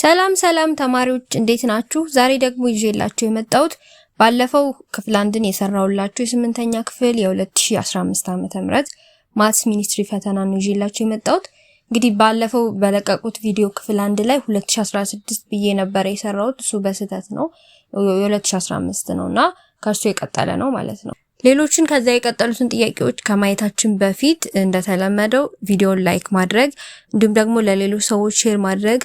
ሰላም ተማሪዎች እንዴት ናችሁ? ዛሬ ደግሞ ይዤላችሁ የመጣሁት ባለፈው ክፍል አንድን የሰራውላችሁ የስምንተኛ ክፍል የ2015 ዓ.ም ማትስ ሚኒስትሪ ፈተና ነው ይዤላችሁ የመጣሁት። እንግዲህ ባለፈው በለቀቁት ቪዲዮ ክፍል አንድ ላይ 2016 ብዬ ነበር የሰራሁት፣ እሱ በስህተት ነው የ2015 ነውና ከሱ የቀጠለ ነው ማለት ነው። ሌሎችን ከዛ የቀጠሉትን ጥያቄዎች ከማየታችን በፊት እንደተለመደው ቪዲዮን ላይክ ማድረግ እንዲሁም ደግሞ ለሌሎች ሰዎች ሼር ማድረግ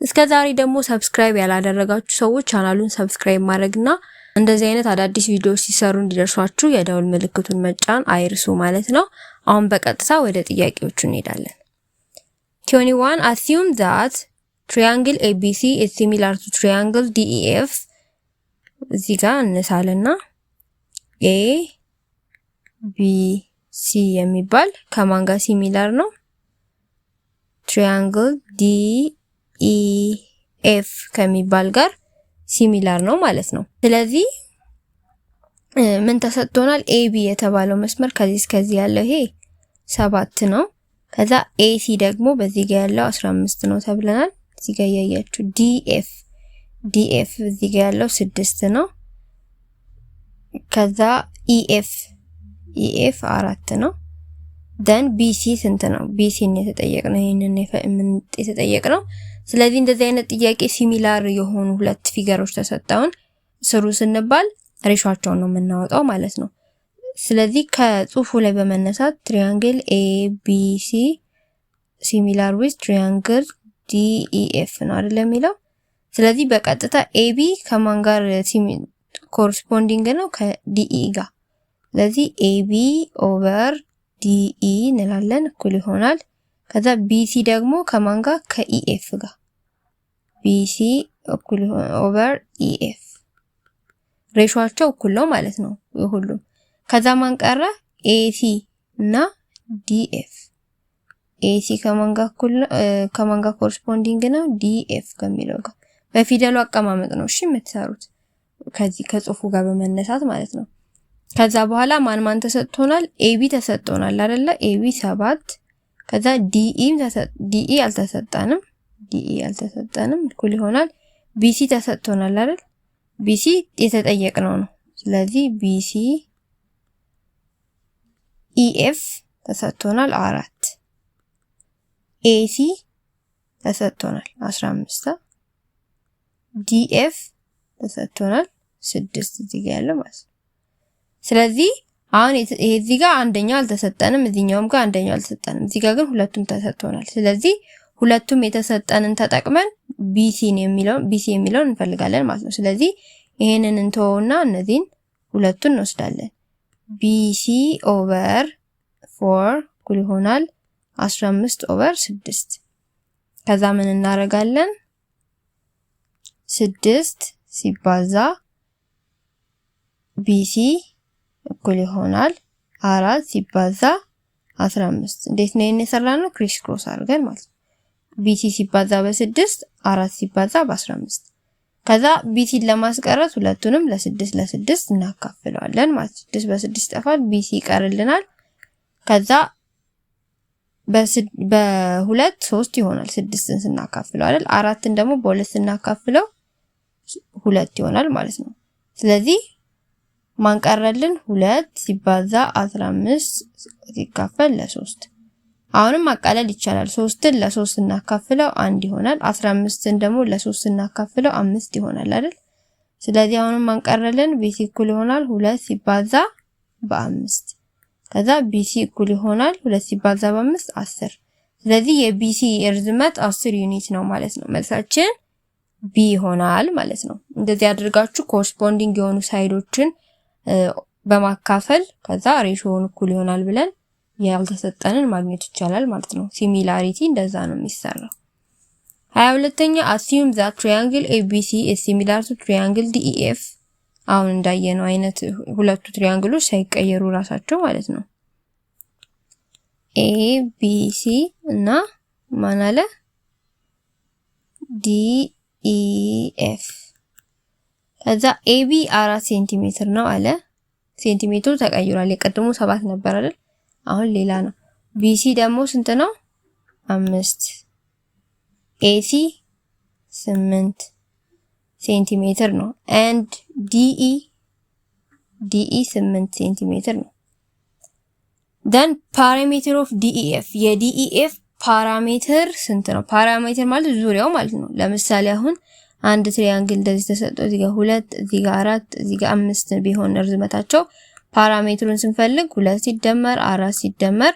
እስከዛሬ ደግሞ ሰብስክራይብ ያላደረጋችሁ ሰዎች ቻናሉን ሰብስክራይብ ማድረግና እንደዚህ አይነት አዳዲስ ቪዲዮዎች ሲሰሩ እንዲደርሷችሁ የደውል ምልክቱን መጫን አይርሱ ማለት ነው። አሁን በቀጥታ ወደ ጥያቄዎቹ እንሄዳለን። 21 assume that triangle ABC is similar to triangle DEF እዚህ ጋር እንሳልና ABC የሚባል ከማን ጋር ሲሚላር ነው? triangle DEF ከሚባል ጋር ሲሚላር ነው ማለት ነው። ስለዚህ ምን ተሰጥቶናል? AB የተባለው መስመር ከዚህ እስከዚህ ያለው ይሄ 7 ነው። ከዛ AC ደግሞ በዚህ ጋር ያለው 15 ነው ተብለናል። እዚህ ጋር ያያችሁ DF እዚህ ጋር ያለው 6 ነው። ከዛ EF 4 ነው። then BC ስንት ነው? BC ነው የተጠየቅነው፣ ይሄንን የተጠየቅነው። ስለዚህ እንደዚህ አይነት ጥያቄ ሲሚላር የሆኑ ሁለት ፊገሮች ተሰጣውን ስሩ ስንባል ሬሾአቸውን ነው የምናወጣው ማለት ነው። ስለዚህ ከጽሁፉ ላይ በመነሳት ትሪያንግል ABC ሲሚላር ዊዝ ትሪያንግል DEF ነው አይደል የሚለው። ስለዚህ በቀጥታ AB ከማን ጋር ኮረስፖንዲንግ ነው? ከDE ጋር። ስለዚህ AB ኦቨር DE እንላለን እኩል ይሆናል። ከዛ BC ደግሞ ከማን ጋር? ከEF ጋር። BC እኩል ኦቨር EF ሬሾአቸው እኩል ነው ማለት ነው ሁሉም። ከዛ ማን ቀረ? AC እና DF። AC ከማን ጋር ኮረስፖንዲንግ ነው? DF ከሚለው ጋር። በፊደሉ አቀማመጥ ነው እሺ የምትሰሩት ከዚህ ከጽሁፉ ጋር በመነሳት ማለት ነው። ከዛ በኋላ ማን ተሰጥቶናል? AB ተሰጥቶናል አይደለ? AB 7 ከዛ DE አልተሰጠንም እኩል ይሆናል። BC ተሰጥቶናል አይደል? BC የተጠየቅነው ነው። ስለዚህ BC EF ተሰጥቶናል 4 AC ተሰጥቶናል 15 DF ተሰጥቶናል 6 እዚህ ጋር ያለው ማለት ነው። ስለዚህ አሁን እዚህ ጋር አንደኛው አልተሰጠንም፣ እዚህኛውም ጋር አንደኛው አልተሰጠንም። እዚህ ጋር ግን ሁለቱም ተሰጥቶናል። ስለዚህ ሁለቱም የተሰጠንን ተጠቅመን BC የሚለውን እንፈልጋለን ማለት ነው። ስለዚህ ይሄንን እንተውና እነዚህን ሁለቱን እንወስዳለን። BC ኦቨር 4 እኩል ይሆናል 15 ኦቨር 6። ከዛ ምን እናደርጋለን? 6 ሲባዛ BC እኩል ይሆናል 4 ሲባዛ 15። እንዴት ነው የሰራነው? ክሪስ ክሮስ አድርገን ማለት ነው። BC ሲባዛ በ6 4 ሲባዛ በ15። ከዛ BC ለማስቀረት ሁለቱንም ለ6 እናካፍለዋለን ማለት ነው። 6 በ6 ይጠፋል፣ BC ይቀርልናል። ከዛ በ2 3 ይሆናል 6ን ስናካፍለው አይደል? 4ን ደግሞ በ2 ስናካፍለው 2 ይሆናል ማለት ነው። ስለዚህ ማን ቀረልን? 2 ሲባዛ 15 ሲካፈል ለ3። አሁንም ማቃለል ይቻላል። 3ን ለ3 እናካፍለው 1 ይሆናል። 15ን ደግሞ ለ3 እናካፍለው 5 ይሆናል አይደል? ስለዚህ አሁንም ማን ቀረልን? BC እኩል ይሆናል 2 ሲባዛ በ5። ከዛ BC እኩል ይሆናል 2 ሲባዛ በ5 10። ስለዚህ የBC ርዝመት 10 ዩኒት ነው ማለት ነው። መልሳችን B ይሆናል ማለት ነው። እንደዚህ አድርጋችሁ ኮረስፖንዲንግ የሆኑ ሳይዶችን በማካፈል ከዛ ሬሾውን እኩል ይሆናል ብለን ያልተሰጠንን ማግኘት ይቻላል ማለት ነው። ሲሚላሪቲ እንደዛ ነው የሚሰራው። 22ኛ assume that triangle ABC is similar to triangle DEF። አሁን እንዳየነው አይነት ሁለቱ ትሪያንግሎች ሳይቀየሩ ራሳቸው ማለት ነው። ABC እና ማን አለ? DEF። ከዛ AB 4 ሴንቲሜትር ነው አለ። ሴንቲሜትሩ ተቀይሯል። የቀድሞ 7 ነበር አይደል? አሁን ሌላ ነው። BC ደግሞ ስንት ነው? 5። AC 8 ሴንቲሜትር ነው and DE 8 ሴንቲሜትር ነው። then parameter of DEF የDEF ፓራሜትር ስንት ነው? ፓራሜትር ማለት ዙሪያው ማለት ነው። ለምሳሌ አሁን አንድ ትሪያንግል እንደዚህ ተሰጥቶ እዚህ ጋር 2 እዚህ ጋር 4 እዚህ ጋር 5 ቢሆን ርዝመታቸው ፓራሜትሩን ስንፈልግ 2 ሲደመር 4 ሲደመር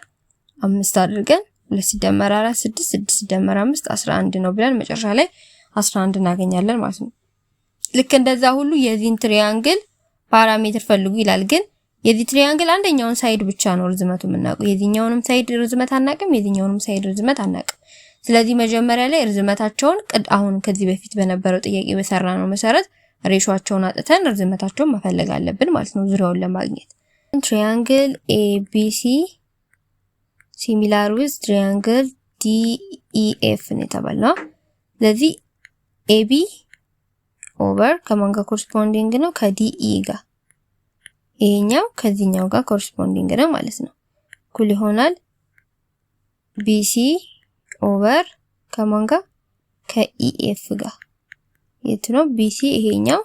5 አድርገን 2 ሲደመር 4 6 6 ሲደመር 5 11 ነው ብለን መጨረሻ ላይ 11 እናገኛለን ማለት ነው። ልክ እንደዛ ሁሉ የዚህን ትሪያንግል ፓራሜትር ፈልጉ ይላል። ግን የዚህ ትሪያንግል አንደኛውን ሳይድ ብቻ ነው ርዝመቱ የምናውቀው። የዚህኛውንም ሳይድ ርዝመት አናውቅም፣ የዚህኛውንም ሳይድ ርዝመት አናውቅም። ስለዚህ መጀመሪያ ላይ ርዝመታቸውን አሁን ከዚህ በፊት በነበረው ጥያቄ በሰራነው መሰረት ሬሾአቸውን አጥተን ርዝመታቸውን መፈለግ አለብን ማለት ነው ዙሪያውን ለማግኘት። ትሪያንግል ABC ሲሚላር ዊዝ ትሪያንግል DEF ነው የተባለው። ስለዚህ AB ኦቨር ከማን ጋር ኮረስፖንዲንግ ነው? ከDE ጋር። ይሄኛው ከዚህኛው ጋር ኮረስፖንዲንግ ነው ማለት ነው። እኩል ይሆናል BC ኦቨር ከማን ጋር? ከEF ጋር። የት ነው BC? ይሄኛው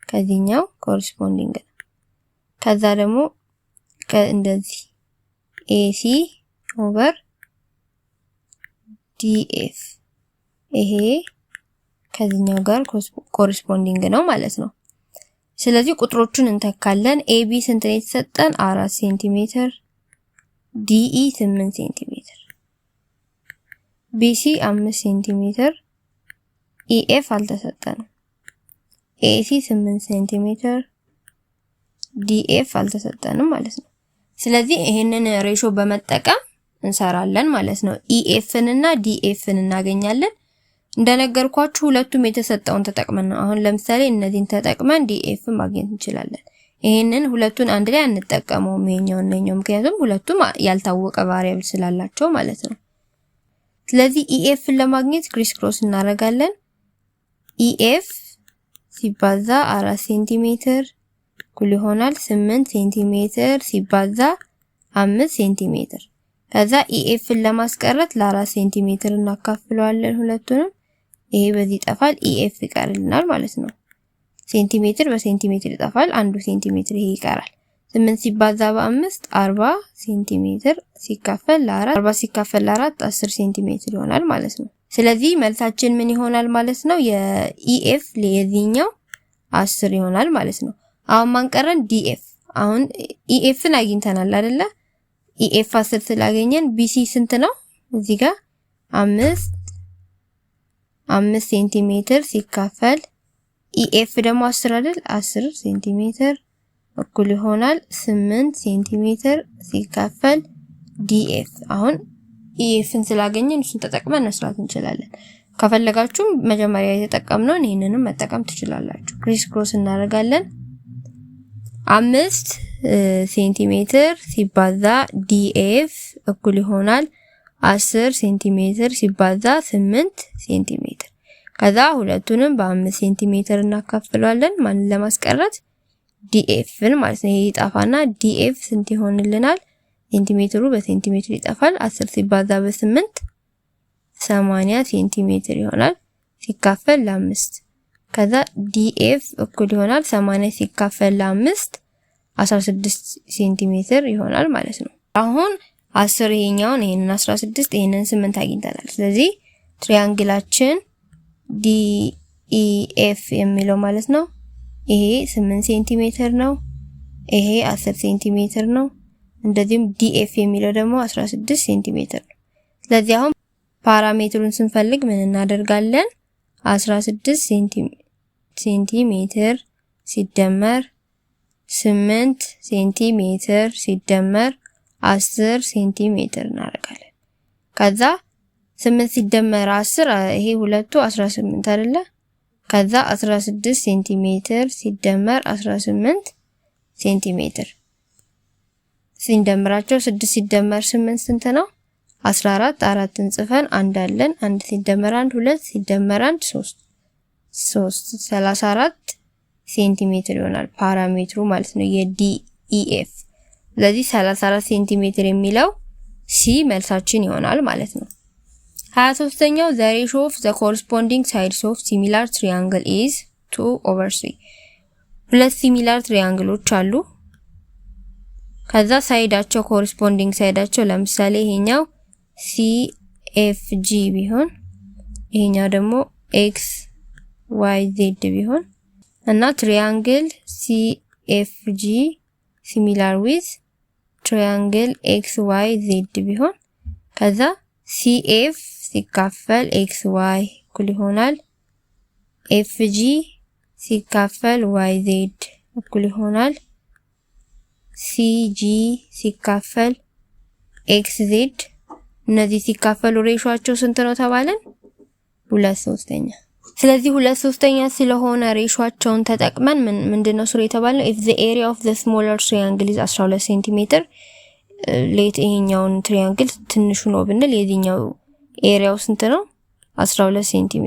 ከዚህኛው ኮረስፖንዲንግ ነው። ከዛ ደግሞ እንደዚህ AC ኦቨር DF ይሄ ከዚህኛው ጋር ኮረስፖንዲንግ ነው ማለት ነው። ስለዚህ ቁጥሮቹን እንተካለን። AB ስንት ነው የተሰጠን? 4 ሴንቲሜትር፣ DE 8 ሴንቲሜትር፣ BC 5 ሴንቲሜትር፣ EF አልተሰጠንም። AC 8 ሴንቲሜትር፣ DF አልተሰጠንም ማለት ነው። ስለዚህ ይሄንን ሬሾ በመጠቀም እንሰራለን ማለት ነው። EF እና DF እናገኛለን። እንደነገርኳችሁ ሁለቱም የተሰጠውን ተጠቅመን ነው። አሁን ለምሳሌ እነዚህን ተጠቅመን DF ማግኘት እንችላለን። ይሄንን ሁለቱን አንድ ላይ አንጠቀመውም ይሄኛው ምክንያቱም ሁለቱም ያልታወቀ ቫሪያብል ስላላቸው ማለት ነው። ስለዚህ EF ለማግኘት ክሪስ ክሮስ እናደርጋለን። EF ሲባዛ 4 ሴንቲሜትር እኩል ይሆናል 8 ሴንቲሜትር ሲባዛ 5 ሴንቲሜትር። ከዛ EF ለማስቀረት ለ4 ሴንቲሜትር እናካፍለዋለን ሁለቱንም። ይሄ በዚህ ይጠፋል፣ EF ይቀርልናል ማለት ነው። ሴንቲሜትር በሴንቲሜትር ይጠፋል፣ 1 ሴንቲሜትር ይሄ ይቀራል። 8 ሲባዛ በ5 40 ሴንቲሜትር ሲካፈል ለ4 40 ሲካፈል ለ4 10 ሴንቲሜትር ይሆናል ማለት ነው። ስለዚህ መልሳችን ምን ይሆናል ማለት ነው? የEF ለየዚህኛው 10 ይሆናል ማለት ነው። አሁን ማንቀረን DF። አሁን EFን አግኝተናል አይደለ? EF 10 ስላገኘን BC ስንት ነው? እዚህ ጋር 5 ሴንቲሜትር ሲካፈል EF ደግሞ 10 አይደል? 10 ሴንቲሜትር እኩል ይሆናል 8 ሴንቲሜትር ሲካፈል DF። አሁን EFን ስላገኘን እሱን ተጠቅመን መስራት እንችላለን። ከፈለጋችሁ መጀመሪያ የተጠቀምነውን ይሄንንም መጠቀም ትችላላችሁ። ክሪስ ክሮስ እናደርጋለን። 5 ሴንቲሜትር ሲባዛ DF እኩል ይሆናል 10 ሴንቲሜትር ሲባዛ 8 ሴንቲሜትር። ከዛ ሁለቱንም በ5 ሴንቲሜትር እናካፍለዋለን ማንን ለማስቀረት? DFን ማለት ነው። ይሄ ይጣፋና DF ስንት ይሆንልናል? ሴንቲሜትሩ በሴንቲሜትር ይጠፋል። 10 ሲባዛ በ8 80 ሴንቲሜትር ይሆናል ሲካፈል ለ5። ከዛ DF እኩል ይሆናል 80 ሲካፈል ለ5 16 ሴንቲሜትር ይሆናል ማለት ነው። አሁን 10 ይሄኛውን ይሄንን 16 ይሄንን 8 አግኝተናል። ስለዚህ ትሪያንግላችን DEF የሚለው ማለት ነው ይሄ 8 ሴንቲሜትር ነው፣ ይሄ 10 ሴንቲሜትር ነው። እንደዚህም DF የሚለው ደግሞ 16 ሴንቲሜትር ነው። ስለዚህ አሁን ፓራሜትሩን ስንፈልግ ምን እናደርጋለን? 16 ሴንቲሜትር ሲደመር 8 ሴንቲሜትር ሲደመር 10 ሴንቲሜትር እናደርጋለን። ከዛ 8 ሲደመር 10 ይሄ ሁለቱ 18 አይደለ? ከዛ 16 ሴንቲሜትር ሲደመር 18 ሴንቲሜትር ሲንደምራቸው 6 ሲደመር 8 ስንት ነው? 14 4ን ጽፈን አንድ አለን። 1 ሲደመር 1 2 ሲደመር 1 3 34 ሴንቲሜትር ይሆናል ፓራሜትሩ ማለት ነው የDEF። ስለዚህ 34 ሴንቲሜትር የሚለው ሲ መልሳችን ይሆናል ማለት ነው። 23ኛው the ratio of the corresponding sides of similar triangle is 2/3 ሁለት ሲሚላር ትሪያንግሎች አሉ ከዛ ሳይዳቸው corresponding ሳይዳቸው ለምሳሌ ይሄኛው CFG ቢሆን ይሄኛው ደግሞ XYZ ቢሆን እና triangle CFG similar with triangle XYZ ቢሆን ከዛ CF ሲካፈል XY እኩል ይሆናል FG ሲካፈል YZ እኩል ይሆናል CG ሲካፈል XZ እነዚህ ሲካፈሉ ሬሾአቸው ስንት ነው ተባለን 2/3 ስለዚህ 2/3 ስለሆነ ሬሾአቸውን ተጠቅመን ምንድነው ስሩ የተባለው if the area of the smaller triangle is 12 cm ሌት ይሄኛውን ትሪያንግል ትንሹ ነው ብንል የዚህኛው ኤሪያው ስንት ነው 12 cm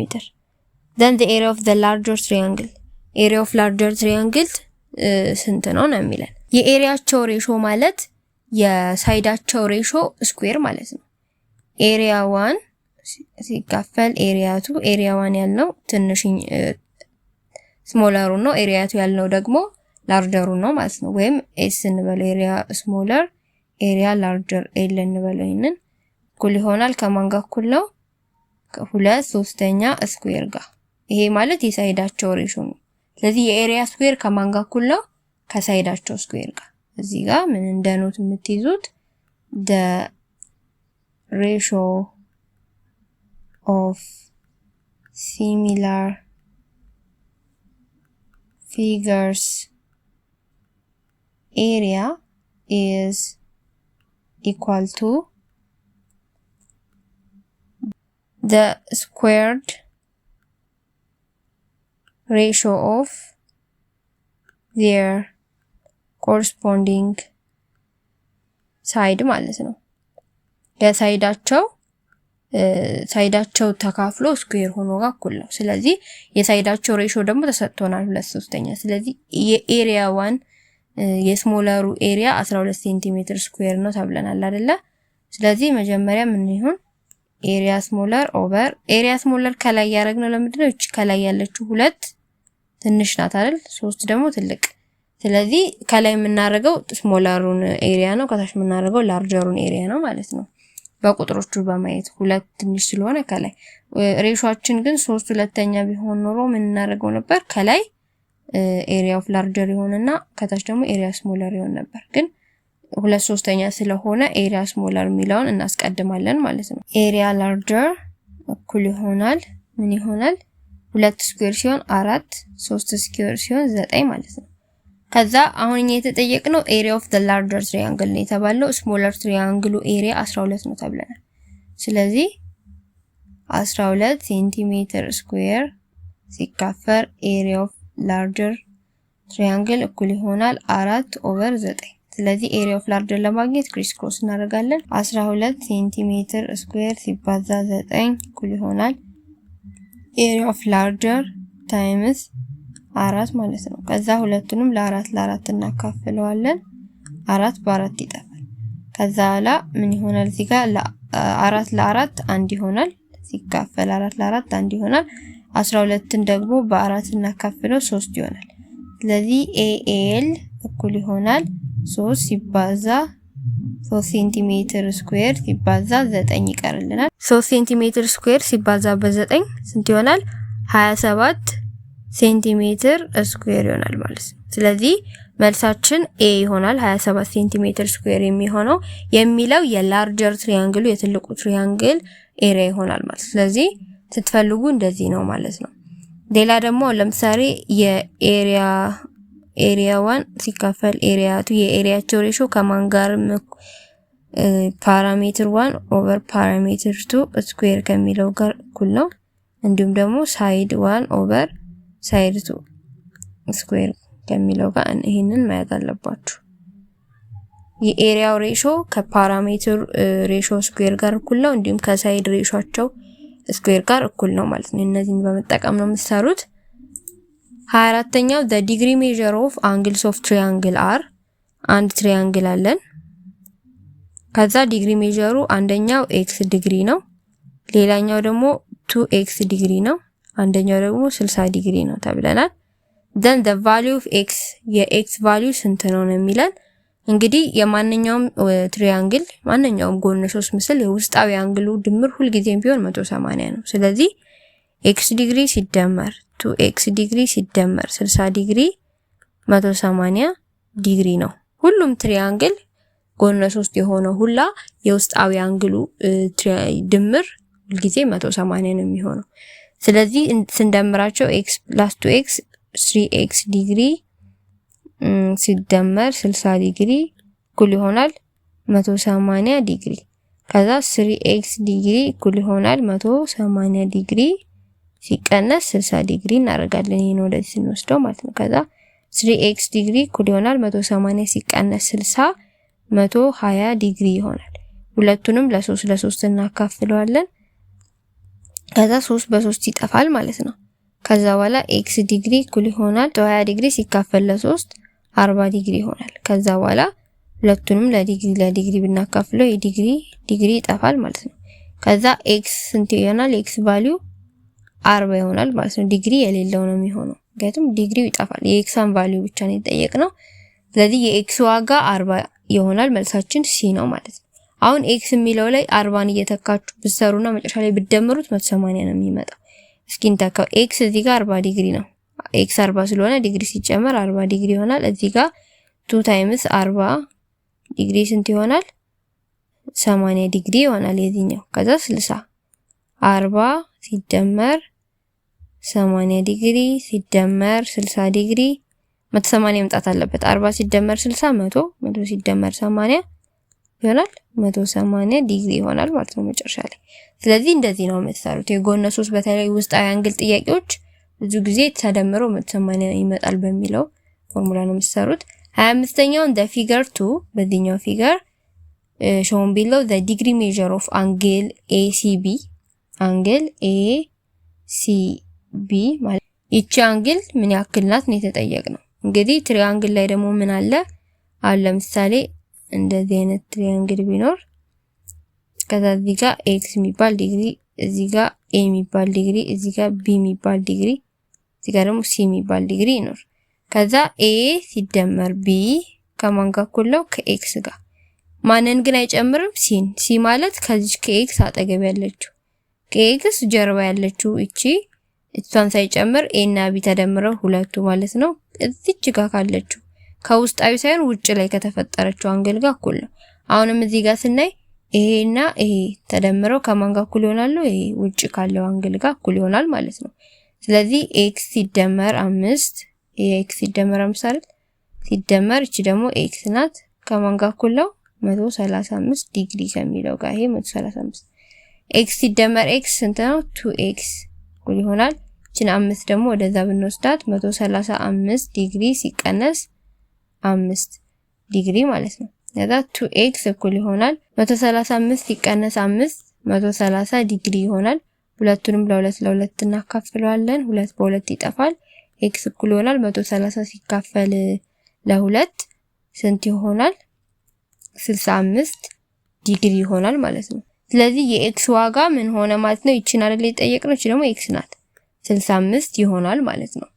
then the area of the larger triangle area of larger triangle ስንት ነው ነው የሚለን የኤሪያቸው ሬሾ ማለት የሳይዳቸው ሬሾ ስኩዌር ማለት ነው ኤሪያ 1 ሲካፈል ኤሪያ 2 ኤሪያ 1 ያልነው ትንሽ ስሞለሩ ነው ኤሪያ 2 ያልነው ደግሞ ላርጀሩ ነው ማለት ነው ወይም ኤስ እንበለው ኤሪያ ስሞለር ኤሪያ ላርጀር ኤል እንበለው ይሄንን እኩል ይሆናል ከማን ጋር እኩል ነው ከ2/3 ስኩዌር ጋር ይሄ ማለት የሳይዳቸው ሬሾ ነው ስለዚህ የኤሪያ ስኩዌር ከማን ጋር እኩል ነው ከሳይዳቸው ስኩዌር ጋር እዚህ ጋር ምን እንደኖት የምትይዙት the ratio of similar figures area is equal to the squared ratio of their corresponding side ማለት ነው የሳይዳቸው ተካፍሎ ስኩዌር ሆኖ ጋር እኩል ነው ስለዚህ የሳይዳቸው ሬሾ ደግሞ ተሰጥቶናል 2/3 ስለዚህ የኤሪያ 1 የስሞለሩ ኤሪያ 12 ሴንቲሜትር ስኩዌር ነው ተብለናል አይደለ ስለዚህ መጀመሪያ ምን ይሁን ኤሪያ ስሞለር ኦቨር ኤሪያ ስሞለር ከላይ ያረግነው ለምንድነው እቺ ከላይ ያለችው 2 ትንሽ ናት አይደል 3 ደግሞ ትልቅ ስለዚህ ከላይ የምናረገው ስሞለሩን ኤሪያ ነው ከታች የምናረገው ላርጀሩን ኤሪያ ነው ማለት ነው በቁጥሮቹ በማየት 2 ትንሽ ስለሆነ ከላይ ሬሾአችን ግን 3/2 ቢሆን ኖሮ ምን እናደርገው ነበር ከላይ ኤሪያ ኦፍ ላርጀር ይሆንና ከታች ደግሞ ኤሪያ ስሞለር ይሆን ነበር ግን 2/3 ስለሆነ ኤሪያ ስሞለር የሚለውን እናስቀድማለን ማለት ነው ኤሪያ ላርጀር እኩል ይሆናል ምን ይሆናል 2 ስኩዌር ሲሆን 4 3 ስኩዌር ሲሆን 9 ማለት ነው ከዛ አሁን እኛ የተጠየቅነው ኤሪያ ኦፍ ዘ ላርጀር ትሪያንግል ነው የተባለው ስሞለር ትሪያንግሉ ኤሪያ 12 ነው ተብለናል ስለዚህ 12 ሴንቲሜትር ስኩዌር ሲካፈል ኤሪያ ኦፍ ላርጀር ትሪያንግል እኩል ይሆናል 4/9 ስለዚህ ኤሪያ ኦፍ ላርጀር ለማግኘት ክሪስ ክሮስ እናደርጋለን 12 ሴንቲሜትር ስኩዌር ሲባዛ 9 እኩል ይሆናል ኤሪያ ኦፍ ላርጀር ታይምስ 4 ማለት ነው ከዛ ሁለቱንም ለ4 እናካፍለዋለን 4 በ4 ይጠፋል ከዛ ላ ምን ይሆናል እዚህ ጋር 4 ለ4 1 ይሆናል ሲካፈል 4 ለ4 1 ይሆናል 12ን ደግሞ በ4 እናካፍለው 3 ይሆናል ስለዚህ AL እኩል ይሆናል 3 ሲባዛ 3 ሴንቲሜትር ስኩዌር ሲባዛ 9 ይቀርልናል 3 ሴንቲሜትር ስኩዌር ሲባዛ በ9 ስንት ይሆናል 27 ሴንቲሜትር ስኩዌር ይሆናል ማለት ነው ስለዚህ መልሳችን A ይሆናል 27 ሴንቲሜትር ስኩዌር የሚሆነው የሚለው የላርጀር ትሪያንግሉ የትልቁ ትሪያንግል ኤሪያ ይሆናል ማለት ስለዚህ ስትፈልጉ እንደዚህ ነው ማለት ነው ሌላ ደግሞ ለምሳሌ የኤሪያ 1 ሲካፈል ኤሪያ 2 የኤሪያቸው ሬሾ ከማን ጋር ፓራሜትር 1 ኦቨር ፓራሜትር 2 ስኩዌር ከሚለው ጋር እኩል ነው እንዲሁም ደግሞ ሳይድ 1 ኦቨር ሳይድ 2 ስኩዌር ከሚለው ጋር ይሄንን ማየት አለባችሁ የኤሪያው ሬሾ ከፓራሜትር ሬሾ ስኩዌር ጋር እኩል ነው እንዲሁም ከሳይድ ሬሾአቸው ስኩዌር ጋር እኩል ነው ማለት ነው እነዚህን በመጠቀም ነው የምትሰሩት 24ኛው the degree measure of angles of triangle are አንድ ትሪያንግል አለን ከዛ ዲግሪ ሜዠሩ አንደኛው x ዲግሪ ነው ሌላኛው ደግሞ 2x ዲግሪ ነው። አንደኛው ደግሞ 60 ዲግሪ ነው ተብለናል። then the value of x የx ቫልዩ ስንት ነው የሚለን። እንግዲህ የማንኛውም ትሪያንግል ማንኛውም ጎነ 3 ምስል የውስጣዊ አንግሉ ድምር ሁሉ ጊዜም ቢሆን 180 ነው። ስለዚህ x ዲግሪ ሲደመር 2x ዲግሪ ሲደመር 60 ዲግሪ 180 ዲግሪ ነው። ሁሉም ትሪያንግል ጎነ 3 የሆነው ሁላ የውስጣዊ አንግሉ ድምር ሁሉ ጊዜ 180 ነው የሚሆነው። ስለዚህ ስንደምራቸው x + 2x 3x ዲግሪ ሲደመር 60 ዲግሪ እኩል ይሆናል 180 ዲግሪ። ከዛ 3x ዲግሪ እኩል ይሆናል 180 ዲግሪ ሲቀነስ 60 ዲግሪ እናደርጋለን። ይሄን ወደዚህ ስንወስደው ማለት ነው። ከዛ 3x ዲግሪ እኩል ይሆናል 180 ሲቀነስ 60 120 ዲግሪ ይሆናል። ሁለቱንም ለ3 እናካፍለዋለን። ከዛ 3 በ3 ይጠፋል ማለት ነው። ከዛ በኋላ x ዲግሪ እኩል ይሆናል 20 ዲግሪ ሲካፈል ለ3 40 ዲግሪ ይሆናል። ከዛ በኋላ ሁለቱንም ለዲግሪ ብናካፍለው ዲግሪ ይጠፋል ማለት ነው። ከዛ x ስንት ይሆናል? x ቫልዩ 40 ይሆናል ማለት ነው። ዲግሪ የሌለው ነው የሚሆነው ምክንያቱም ዲግሪው ይጠፋል። የኤክስን ቫልዩ ብቻ ነው የተጠየቅነው። ስለዚህ የኤክስ ዋጋ 40 ይሆናል። መልሳችን ሲ ነው ማለት ነው። አሁን ኤክስ የሚለው ላይ 40ን እየተካችሁ ብትሰሩና መጨረሻ ላይ ብትደምሩት 180 ነው የሚመጣው። እስኪ እንተካው። ኤክስ እዚህ ጋር 40 ዲግሪ ነው። ኤክስ 40 ስለሆነ ዲግሪ ሲጨመር 40 ዲግሪ ይሆናል። እዚህ ጋር 2 ታይምስ 40 ዲግሪ ስንት ይሆናል? 80 ዲግሪ ይሆናል የዚህኛው። ከዛ 60 40 ሲደመር 80 ዲግሪ ሲደመር 60 ዲግሪ 180 መምጣት አለበት። 40 ሲደመር 60 100 ሲደመር 80 ይሆናል 180 ዲግሪ ይሆናል ማለት ነው መጨረሻ ላይ። ስለዚህ እንደዚህ ነው የምትሰሩት። የጎነ 3 በተለይ ውስጣዊ አንግል ጥያቄዎች ብዙ ጊዜ ተደምሮ 180 ይመጣል በሚለው ፎርሙላ ነው የምትሰሩት። 25ኛውን the figure 2 በዚህኛው ፊገር shown below the degree measure of angle ACB አንግል ACB ማለት ይቺ አንግል ምን ያክል ናት ነው የተጠየቅነው። እንግዲህ ትሪያንግል ላይ ደግሞ ምን አለ? አሁን ለምሳሌ እንደዚህ አይነት ትሪያንግል ቢኖር ከዛ እዚህ ጋር x የሚባል ዲግሪ፣ እዚህ ጋር a የሚባል ዲግሪ፣ እዚህ ጋር b የሚባል ዲግሪ፣ እዚህ ጋር ደግሞ c የሚባል ዲግሪ ይኖር። ከዛ a ሲደመር b ከማን ጋር እኩል ነው? ከx ጋር። ማንን ግን አይጨምርም? c ማለት ከዚህ ከx አጠገብ ያለችው ከx ጀርባ ያለችው እሷን ሳይጨምር a እና b ተደምረው ሁለቱ ማለት ነው እዚች ጋር ካለችው ከውስጣዊ ሳይሆን ውጭ ላይ ከተፈጠረችው አንግል ጋር እኩል ነው። አሁንም እዚህ ጋር ስናይ ይሄና ይሄ ተደምረው ከማን ጋር እኩል ይሆናሉ? ይሄ ውጭ ካለው አንግል ጋር እኩል ይሆናል ማለት ነው። ስለዚህ x ሲደመር 5 ይሄ x ሲደመር 5 አይደል? ሲደመር እቺ ደግሞ x ናት ከማን ጋር እኩል ነው? 135 ዲግሪ ከሚለው ጋር ይሄ 135 x ሲደመር x ስንት ነው? 2x እኩል ይሆናል። እቺን 5 ደግሞ ወደዛ ብንወስዳት 135 ዲግሪ ሲቀነስ 5 ዲግሪ ማለት ነው። ከዛ 2x እኩል ይሆናል 135 ሲቀነስ 5 130 ዲግሪ ይሆናል። ሁለቱንም ለ2 እናካፍለዋለን። 2 በ2 ይጠፋል። x እኩል ይሆናል 130 ሲካፈል ለ2 ስንት ይሆናል? 65 ዲግሪ ይሆናል ማለት ነው። ስለዚህ የx ዋጋ ምን ሆነ ማለት ነው? ይቺን አይደል የጠየቅነው? እቺ ደግሞ x ናት 65 ይሆናል ማለት ነው።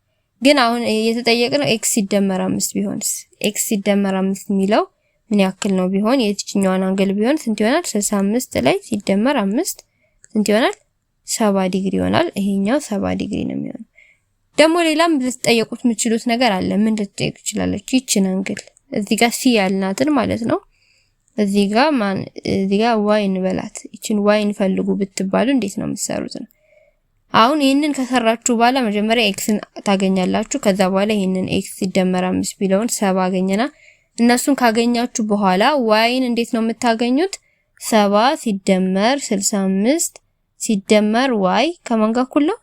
ግን አሁን የተጠየቅነው x ሲደመር 5 ቢሆንስ? x ሲደመር 5 የሚለው ምን ያክል ነው ቢሆን የትኛውን አንግል ቢሆን ስንት ይሆናል? 65 ላይ ሲደመር 5 ስንት ይሆናል? 70 ዲግሪ ይሆናል። ይሄኛው 70 ዲግሪ ነው የሚሆነው። ደግሞ ሌላም ልትጠየቁት የምትችሉት ነገር አለ። ምን ልትጠይቁ ትችላላችሁ? ይቺን አንግል እዚህ ጋር c ያልናትን ማለት ነው እዚህ ጋር y እንበላት። ይቺን y እንፈልጉ ብትባሉ እንዴት ነው የምትሰሩት ነው? አሁን ይሄንን ከሰራችሁ በኋላ መጀመሪያ xን ታገኛላችሁ። ከዛ በኋላ ይሄንን x ሲደመር 5 ቢለውን 70 አገኘና እነሱን ካገኛችሁ በኋላ yን እንዴት ነው የምታገኙት? 70 ሲደመር 65 ሲደመር y ከማን ጋር እኩል ነው?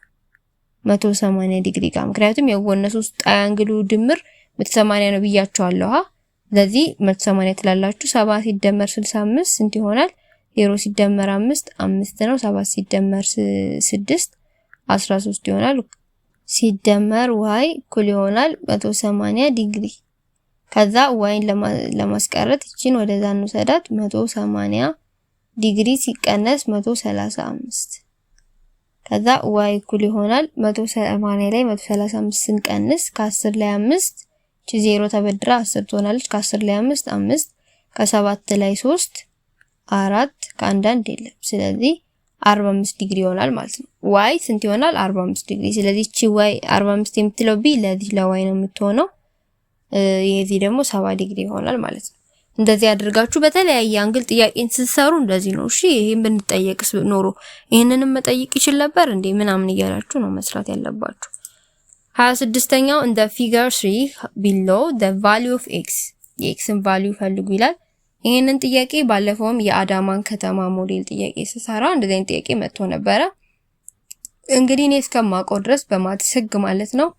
180 ዲግሪ ጋር። ምክንያቱም የጎነ 3 አንግሉ ድምር 180 ነው ብያችኋለሁ። ስለዚህ 180 ትላላችሁ። 70 ሲደመር 65 ስንት ይሆናል? 0 ሲደመር 5 5 ነው። 7 ሲደመር 6 13 ይሆናል። ሲደመር y እኩል ይሆናል 180 ዲግሪ። ከዛ yን ለማስቀረት እቺን ወደዛ እንውሰዳት። 180 ዲግሪ ሲቀነስ 135 ከዛ y እኩል ይሆናል 180 ላይ 135 ስንቀንስ ከ10 ላይ 5 እቺ 0 ተበድራ 10 ትሆናለች። ከ10 ላይ 5 5 ከ7 ላይ 3 4 ከአንድ አንድ የለም። ስለዚህ 45 ዲግሪ ይሆናል ማለት ነው። y ስንት ይሆናል? 45 ዲግሪ። ስለዚህ እቺ y 45 የምትለው b ለዚህ ለy ነው የምትሆነው። የዚህ ደግሞ 70 ዲግሪ ይሆናል ማለት ነው። እንደዚህ አድርጋችሁ በተለያየ አንግል ጥያቄን ስትሰሩ እንደዚህ ነው። እሺ ይሄን ብንጠየቅስ ኖሮ ይሄንንም መጠየቅ ይችል ነበር እንዴ ምናምን እያላችሁ ነው መስራት ያለባችሁ። 26ኛው in the figure 3 below the value of x የxን ቫልዩ ፈልጉ ይላል። ይሄንን ጥያቄ ባለፈውም የአዳማን ከተማ ሞዴል ጥያቄ ስሰራ እንደዚህ አይነት ጥያቄ መጥቶ ነበረ። እንግዲህ እኔ እስከማውቀው ድረስ በማትስ ህግ ማለት ነው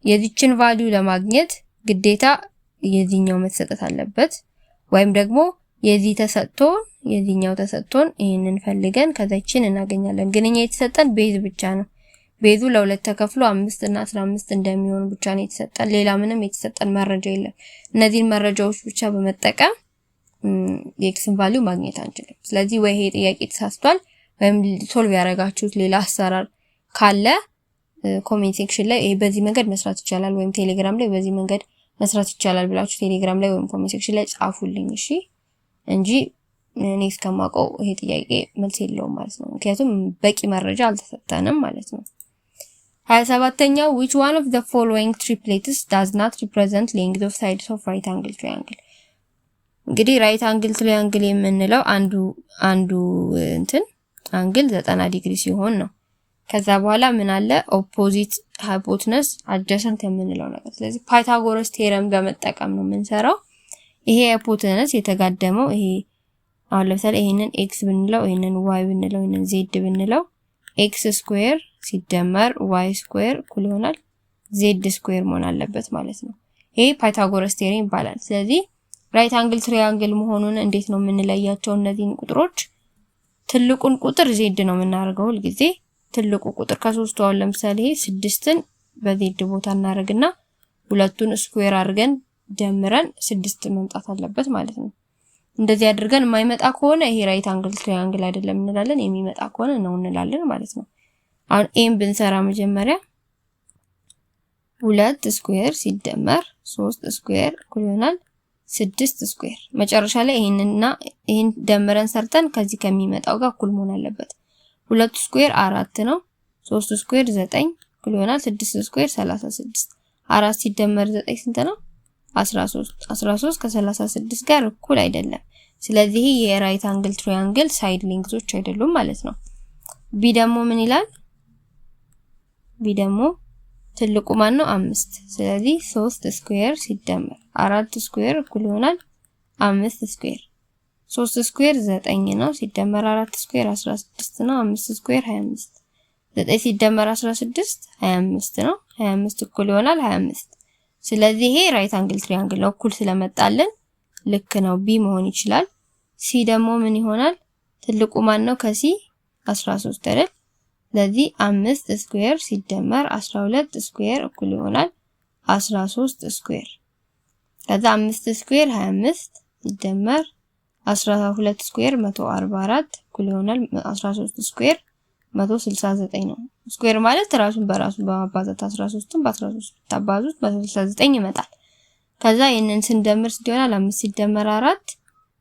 የዚችን ቫልዩ ለማግኘት ግዴታ የዚህኛው መሰጠት አለበት ወይም ደግሞ የዚህ ተሰጥቶን የዚህኛው ተሰጥቶን ይሄንን ፈልገን ከዛችን እናገኛለን። ግን እኛ የተሰጠን ቤዝ ብቻ ነው። ቤዙ ለሁለት ተከፍሎ 5 እና 15 እንደሚሆን ብቻ ነው የተሰጠን። ሌላ ምንም የተሰጠን መረጃ የለም። እነዚህን መረጃዎች ብቻ በመጠቀም የኤክስን ቫልዩ ማግኘት አንችልም። ስለዚህ ወይ ይሄ ጥያቄ ተሳስቷል ወይም ሶልቭ ያደረጋችሁት ሌላ አሰራር ካለ ኮሜንት ሴክሽን ላይ በዚህ መንገድ መስራት ይቻላል ወይም ቴሌግራም ላይ በዚህ መንገድ መስራት ይቻላል ብላችሁ ቴሌግራም ላይ ወይም ኮሜንት ሴክሽን ላይ ጻፉልኝ እሺ። እንጂ እኔ እስከማውቀው ይሄ ጥያቄ መልስ የለውም ማለት ነው። ምክንያቱም በቂ መረጃ አልተሰጠንም ማለት ነው። 27ኛው which one of the following triplets does not represent length of sides of right angle triangle እንግዲህ ራይት አንግል ትሪያንግል የምንለው አንዱ እንትን አንግል 90 ዲግሪ ሲሆን ነው። ከዛ በኋላ ምን አለ ኦፖዚት ሃይፖቴነስ አድጀሰንት የምንለው ነገር። ስለዚህ ፓይታጎረስ ቴረም በመጠቀም ነው የምንሰራው። ይሄ ሃይፖቴነስ የተጋደመው ይሄ አሁን ለምሳሌ ይሄንን x ብንለው ይሄንን y ብንለው ይሄንን z ብንለው x ስኩዌር ሲደመር y ስኩዌር እኩል ይሆናል z ስኩዌር መሆን አለበት ማለት ነው። ይሄ ፓይታጎረስ ቴረም ይባላል። ስለዚህ ራይት አንግል ትሪያንግል መሆኑን እንዴት ነው የምንለያቸው? እነዚህን ቁጥሮች ትልቁን ቁጥር z ነው የምናደርገው ሁሉ ጊዜ ትልቁ ቁጥር ከሶስቱ አሁን ለምሳሌ 6ን በዜድ ቦታ እናደርግና ሁለቱን ስኩዌር አድርገን ደምረን 6 መምጣት አለበት ማለት ነው። እንደዚህ አድርገን የማይመጣ ከሆነ ይሄ ራይት አንግል ትሪያንግል አይደለም እንላለን። የሚመጣ ከሆነ ነው እንላለን ማለት ነው። አሁን ኤም ብንሰራ መጀመሪያ 2 ስኩዌር ሲደመር 3 ስኩዌር እኩል ይሆናል 6 ስኩዌር። መጨረሻ ላይ ይሄን ደምረን ሰርተን ከዚህ ከሚመጣው ጋር እኩል መሆን አለበት። 2 ስኩዌር 4 ነው። 3 ስኩዌር 9 እኩል ይሆናል 6 ስኩዌር 36። 4 ሲደመር 9 ስንት ነው? 13። 13 ከ36 ጋር እኩል አይደለም። ስለዚህ የራይት አንግል ትሪያንግል ሳይድ ሌንግዞች አይደሉም ማለት ነው። ቢ ደግሞ ምን ይላል? ቢ ደግሞ ትልቁ ማን ነው? 5። ስለዚህ 3 ስኩዌር ሲደመር 4 ስኩዌር እኩል ይሆናል 5 ስኩዌር። 3 ስኩዌር 9 ነው ሲደመር 4 ስኩዌር 16 ነው። 5 ስኩዌር 25። 9 ሲደመር 16 25 ነው። 25 እኩል ይሆናል 25። ስለዚህ ይሄ ራይት አንግል ትሪያንግል ነው። እኩል ስለመጣልን ልክ ነው ቢ መሆን ይችላል። ሲ ደግሞ ምን ይሆናል? ትልቁ ማን ነው? ከሲ 13 አይደል? ስለዚህ 5 ስኩዌር ሲደመር 12 ስኩዌር እኩል ይሆናል 13 ስኩዌር። ከዛ 5 ስኩዌር 25 ሲደመር 12 ስኩዌር 144 እኩል ይሆናል 13 ስኩዌር 169 ነው። ስኩዌር ማለት ራሱን በራሱ በማባዛት 13ን በ13 ታባዙት 169 ይመጣል። ከዛ ይሄንን ስንደምር ይሆናል 5 ሲደመር 4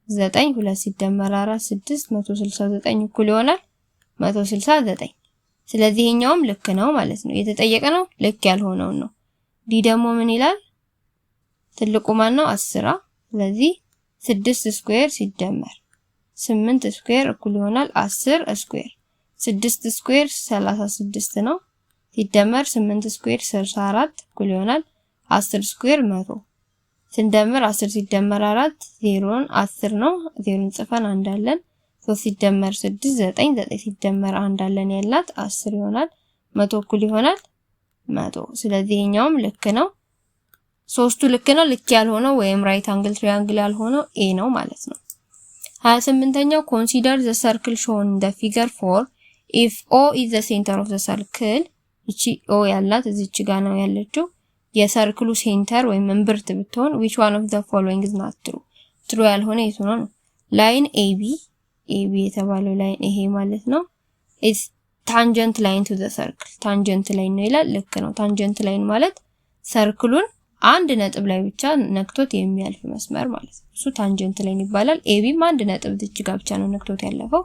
9 2 ሲደመር 4 6 169 እኩል ይሆናል 169። ስለዚህ ይሄኛውም ልክ ነው ማለት ነው። የተጠየቀ ነው ልክ ያልሆነው ነው። ዲ ደግሞ ምን ይላል? ትልቁ ማን ነው? 10። ስለዚህ 6 ስኩዌር ሲደመር 8 ስኩዌር እኩል ይሆናል 10 ስኩዌር። 6 ስኩዌር 36 ነው ሲደመር 8 ስኩዌር 64 እኩል ይሆናል 10 ስኩዌር 100። ስንደምር 10 ሲደመር 4 0ን 10 ነው። 0ን ጽፈን አንድ አለን። 3 ሲደመር 6 9 9 ሲደመር 1 አለን ያላት 10 ይሆናል 100 እኩል ይሆናል 100። ስለዚህ ይሄኛውም ልክ ነው። ሶስቱ ልክ ነው። ልክ ያልሆነው ወይም ራይት አንግል ትሪያንግል ያልሆነው ኤ ነው ማለት ነው። 28ኛው consider the circle shown in the figure 4 if O is the center of the circle እቺ O ያላት እዚች ጋር ነው ያለችው የሰርክሉ ሴንተር ወይም እምብርት ብትሆን which one of the following is not true? true ያልሆነ የቱ ነው? ላይን AB የተባለው ላይን ይሄ ማለት ነው is ታንጀንት ላይን ቱ ዘ ሰርክል ታንጀንት ላይን ነው ይላል። ልክ ነው። ታንጀንት ላይን ማለት ሰርክሉን አንድ ነጥብ ላይ ብቻ ነክቶት የሚያልፍ መስመር ማለት ነው። እሱ ታንጀንት ላይን ይባላል። ኤቢም አንድ ነጥብ እዚህ ጋር ብቻ ነው ነክቶት ያለፈው።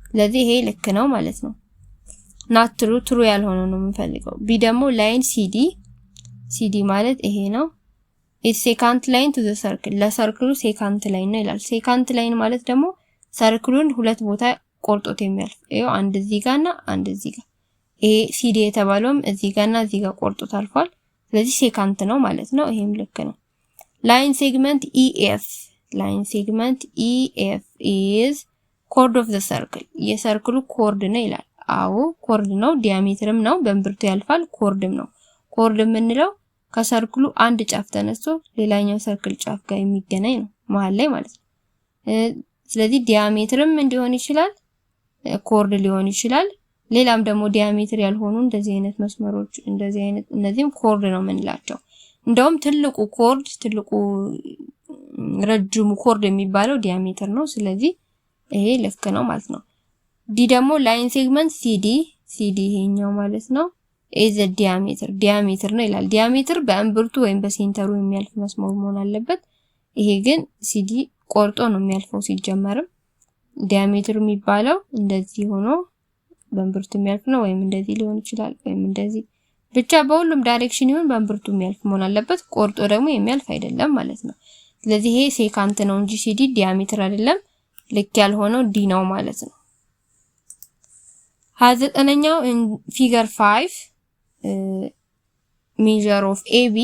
ስለዚህ ይሄ ልክ ነው ማለት ነው። ናት ትሩ ያልሆነው ነው የምንፈልገው። ቢ ደግሞ ላይን ሲዲ ማለት ይሄ ነው። ኢትስ ሴካንት ላይን ቱ ዘ ሰርክል ለሰርክሉ ሴካንት ላይን ነው ይላል። ሴካንት ላይን ማለት ደግሞ ሰርክሉን ሁለት ቦታ ቆርጦት የሚያልፍ ይሄው አንድ እዚህ ጋርና አንድ እዚህ ጋር። ይሄ ሲዲ የተባለውም እዚህ ጋርና እዚህ ጋር ቆርጦት አልፏል። ስለዚህ ሴካንት ነው ማለት ነው። ይሄም ልክ ነው። ላይን ሴግመንት ኢኤፍ ኢዝ ኮርድ ኦፍ ዘ ሰርክል የሰርክሉ ኮርድ ነው ይላል። አዎ ኮርድ ነው። ዲያሜትርም ነው። በእምብርቱ ያልፋል። ኮርድም ነው። ኮርድ የምንለው ከሰርክሉ አንድ ጫፍ ተነስቶ ሌላኛው ሰርክል ጫፍ ጋር የሚገናኝ ነው መሃል ላይ ማለት ነው። ስለዚህ ዲያሜትርም እንዲሆን ይችላል፣ ኮርድ ሊሆን ይችላል። ሌላም ደግሞ ዲያሜትር ያልሆኑ እንደዚህ አይነት መስመሮች እንደዚህ አይነት እነዚህም ኮርድ ነው የምንላቸው። እንደውም ትልቁ ረጅሙ ኮርድ የሚባለው ዲያሜትር ነው። ስለዚህ ይሄ ልክ ነው ማለት ነው። ዲ ደግሞ ላይን ሴግመንት ሲዲ ይሄኛው ማለት ነው ኢዝ ዲያሜትር ነው ይላል። ዲያሜትር በእምብርቱ ወይም በሴንተሩ የሚያልፍ መስመር መሆን አለበት። ይሄ ግን ሲዲ ቆርጦ ነው የሚያልፈው። ሲጀመርም ዲያሜትር የሚባለው እንደዚህ ሆኖ በእምብርቱ የሚያልፍ ነው፣ ወይም እንደዚህ ሊሆን ይችላል፣ ወይም እንደዚህ ብቻ በሁሉም ዳይሬክሽን ይሁን በእምብርቱ የሚያልፍ መሆን አለበት። ቆርጦ ደግሞ የሚያልፍ አይደለም ማለት ነው። ስለዚህ ይሄ ሴካንት ነው እንጂ ሲዲ ዲያሜትር አይደለም። ልክ ያልሆነው ዲ ነው ማለት ነው። 29ኛው ፊገር 5 ሜዠር ኦፍ ኤቢ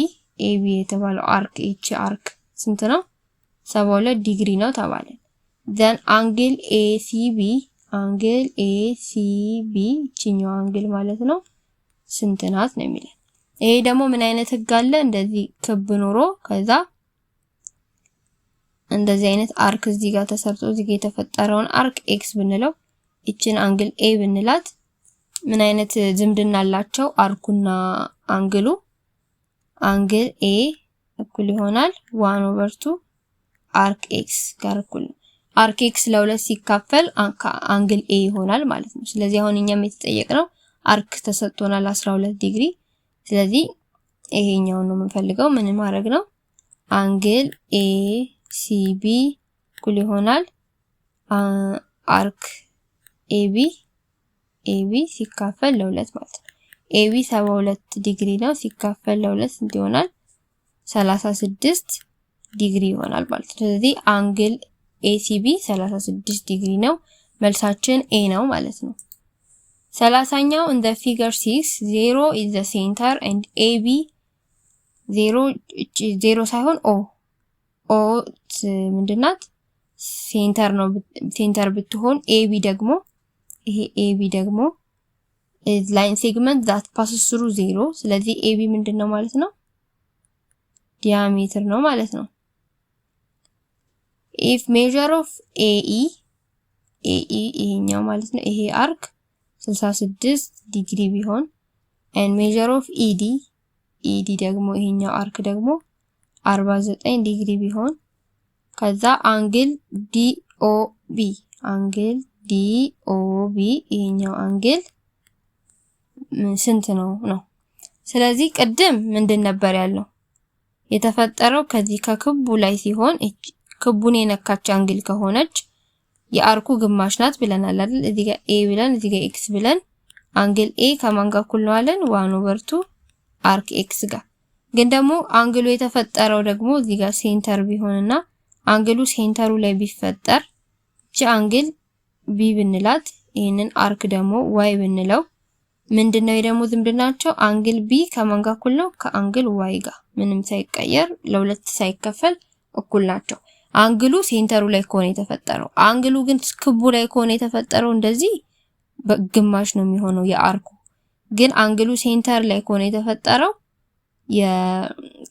የተባለው አርክ ኤች አርክ ስንት ነው? 72 ዲግሪ ነው ተባለ። ዘን አንግል ኤሲቢ እቺኛው አንግል ማለት ነው ስንት ናት ነው የሚለው። ይሄ ደግሞ ምን አይነት ህግ አለ? እንደዚህ ክብ ኖሮ ከዛ እንደዚህ አይነት አርክ እዚህ ጋር ተሰርቶ እዚህ ጋር የተፈጠረውን አርክ ኤክስ ብንለው እቺን አንግል ኤ ብንላት ምን አይነት ዝምድና አላቸው? አርኩና አንግሉ አንግል ኤ እኩል ይሆናል 1/2 አርክ ኤክስ ጋር እኩል ነው። አርክ ኤክስ ለሁለት ሲካፈል አንግል ኤ ይሆናል ማለት ነው። ስለዚህ አሁን እኛም የተጠየቅነው አርክ ተሰጥቶናል 12 ዲግሪ። ስለዚህ ይሄኛው ነው የምንፈልገው። ምን ማድረግ ነው? አንግል ኤ ሲቢ እኩል ይሆናል አርክ ኤቢ ሲካፈል ለሁለት ማለት ነው። ኤቢ 72 ዲግሪ ነው ሲካፈል ለሁለት ስንት ይሆናል? 36 ዲግሪ ይሆናል ማለት ነው። ስለዚህ አንግል ኤሲቢ 36 ዲግሪ ነው። መልሳችን ኤ ነው ማለት ነው። 30ኛው in the figure 6 0 is the center and AB 0 ሳይሆን ኦ ምንድናት? ሴንተር ነው። ሴንተር ብትሆን AB ደግሞ ይሄ AB ደግሞ is line segment that passes through 0 ስለዚህ AB ምንድነው ማለት ነው? ዲያሜትር ነው ማለት ነው። if measure of AE ይሄኛው ማለት ነው ይሄ አርክ 66 ዲግሪ ቢሆን and measure of ED ደግሞ ይሄኛው አርክ ደግሞ 49 ዲግሪ ቢሆን ከዛ አንግል DOB ይሄኛው አንግል ስንት ነው? ስለዚህ ቅድም ምንድን ነበር ያለው? የተፈጠረው ከዚህ ከክቡ ላይ ሲሆን ክቡን የነካች አንግል ከሆነች የአርኩ ግማሽ ናት ብለናል አይደል? እዚህ ጋር A ብለን እዚህ ጋር X ብለን አንግል A ከማን ጋር እኩል ነው አለን? 1/2 አርክ X ጋር። ግን ደግሞ አንግሉ የተፈጠረው ደግሞ እዚህ ጋር ሴንተር ቢሆንና አንግሉ ሴንተሩ ላይ ቢፈጠር እቺ አንግል B ብንላት ይሄንን አርክ ደግሞ Y ብንለው ምንድነው ደግሞ ዝምድናቸው? አንግል B ከማን ጋር እኩል ነው? ከአንግል Y ጋር ምንም ሳይቀየር ለሁለት ሳይከፈል እኩል ናቸው። አንግሉ ሴንተሩ ላይ ከሆነ የተፈጠረው፣ አንግሉ ግን ክቡ ላይ ከሆነ የተፈጠረው እንደዚህ በግማሽ ነው የሚሆነው የአርኩ። ግን አንግሉ ሴንተር ላይ ከሆነ የተፈጠረው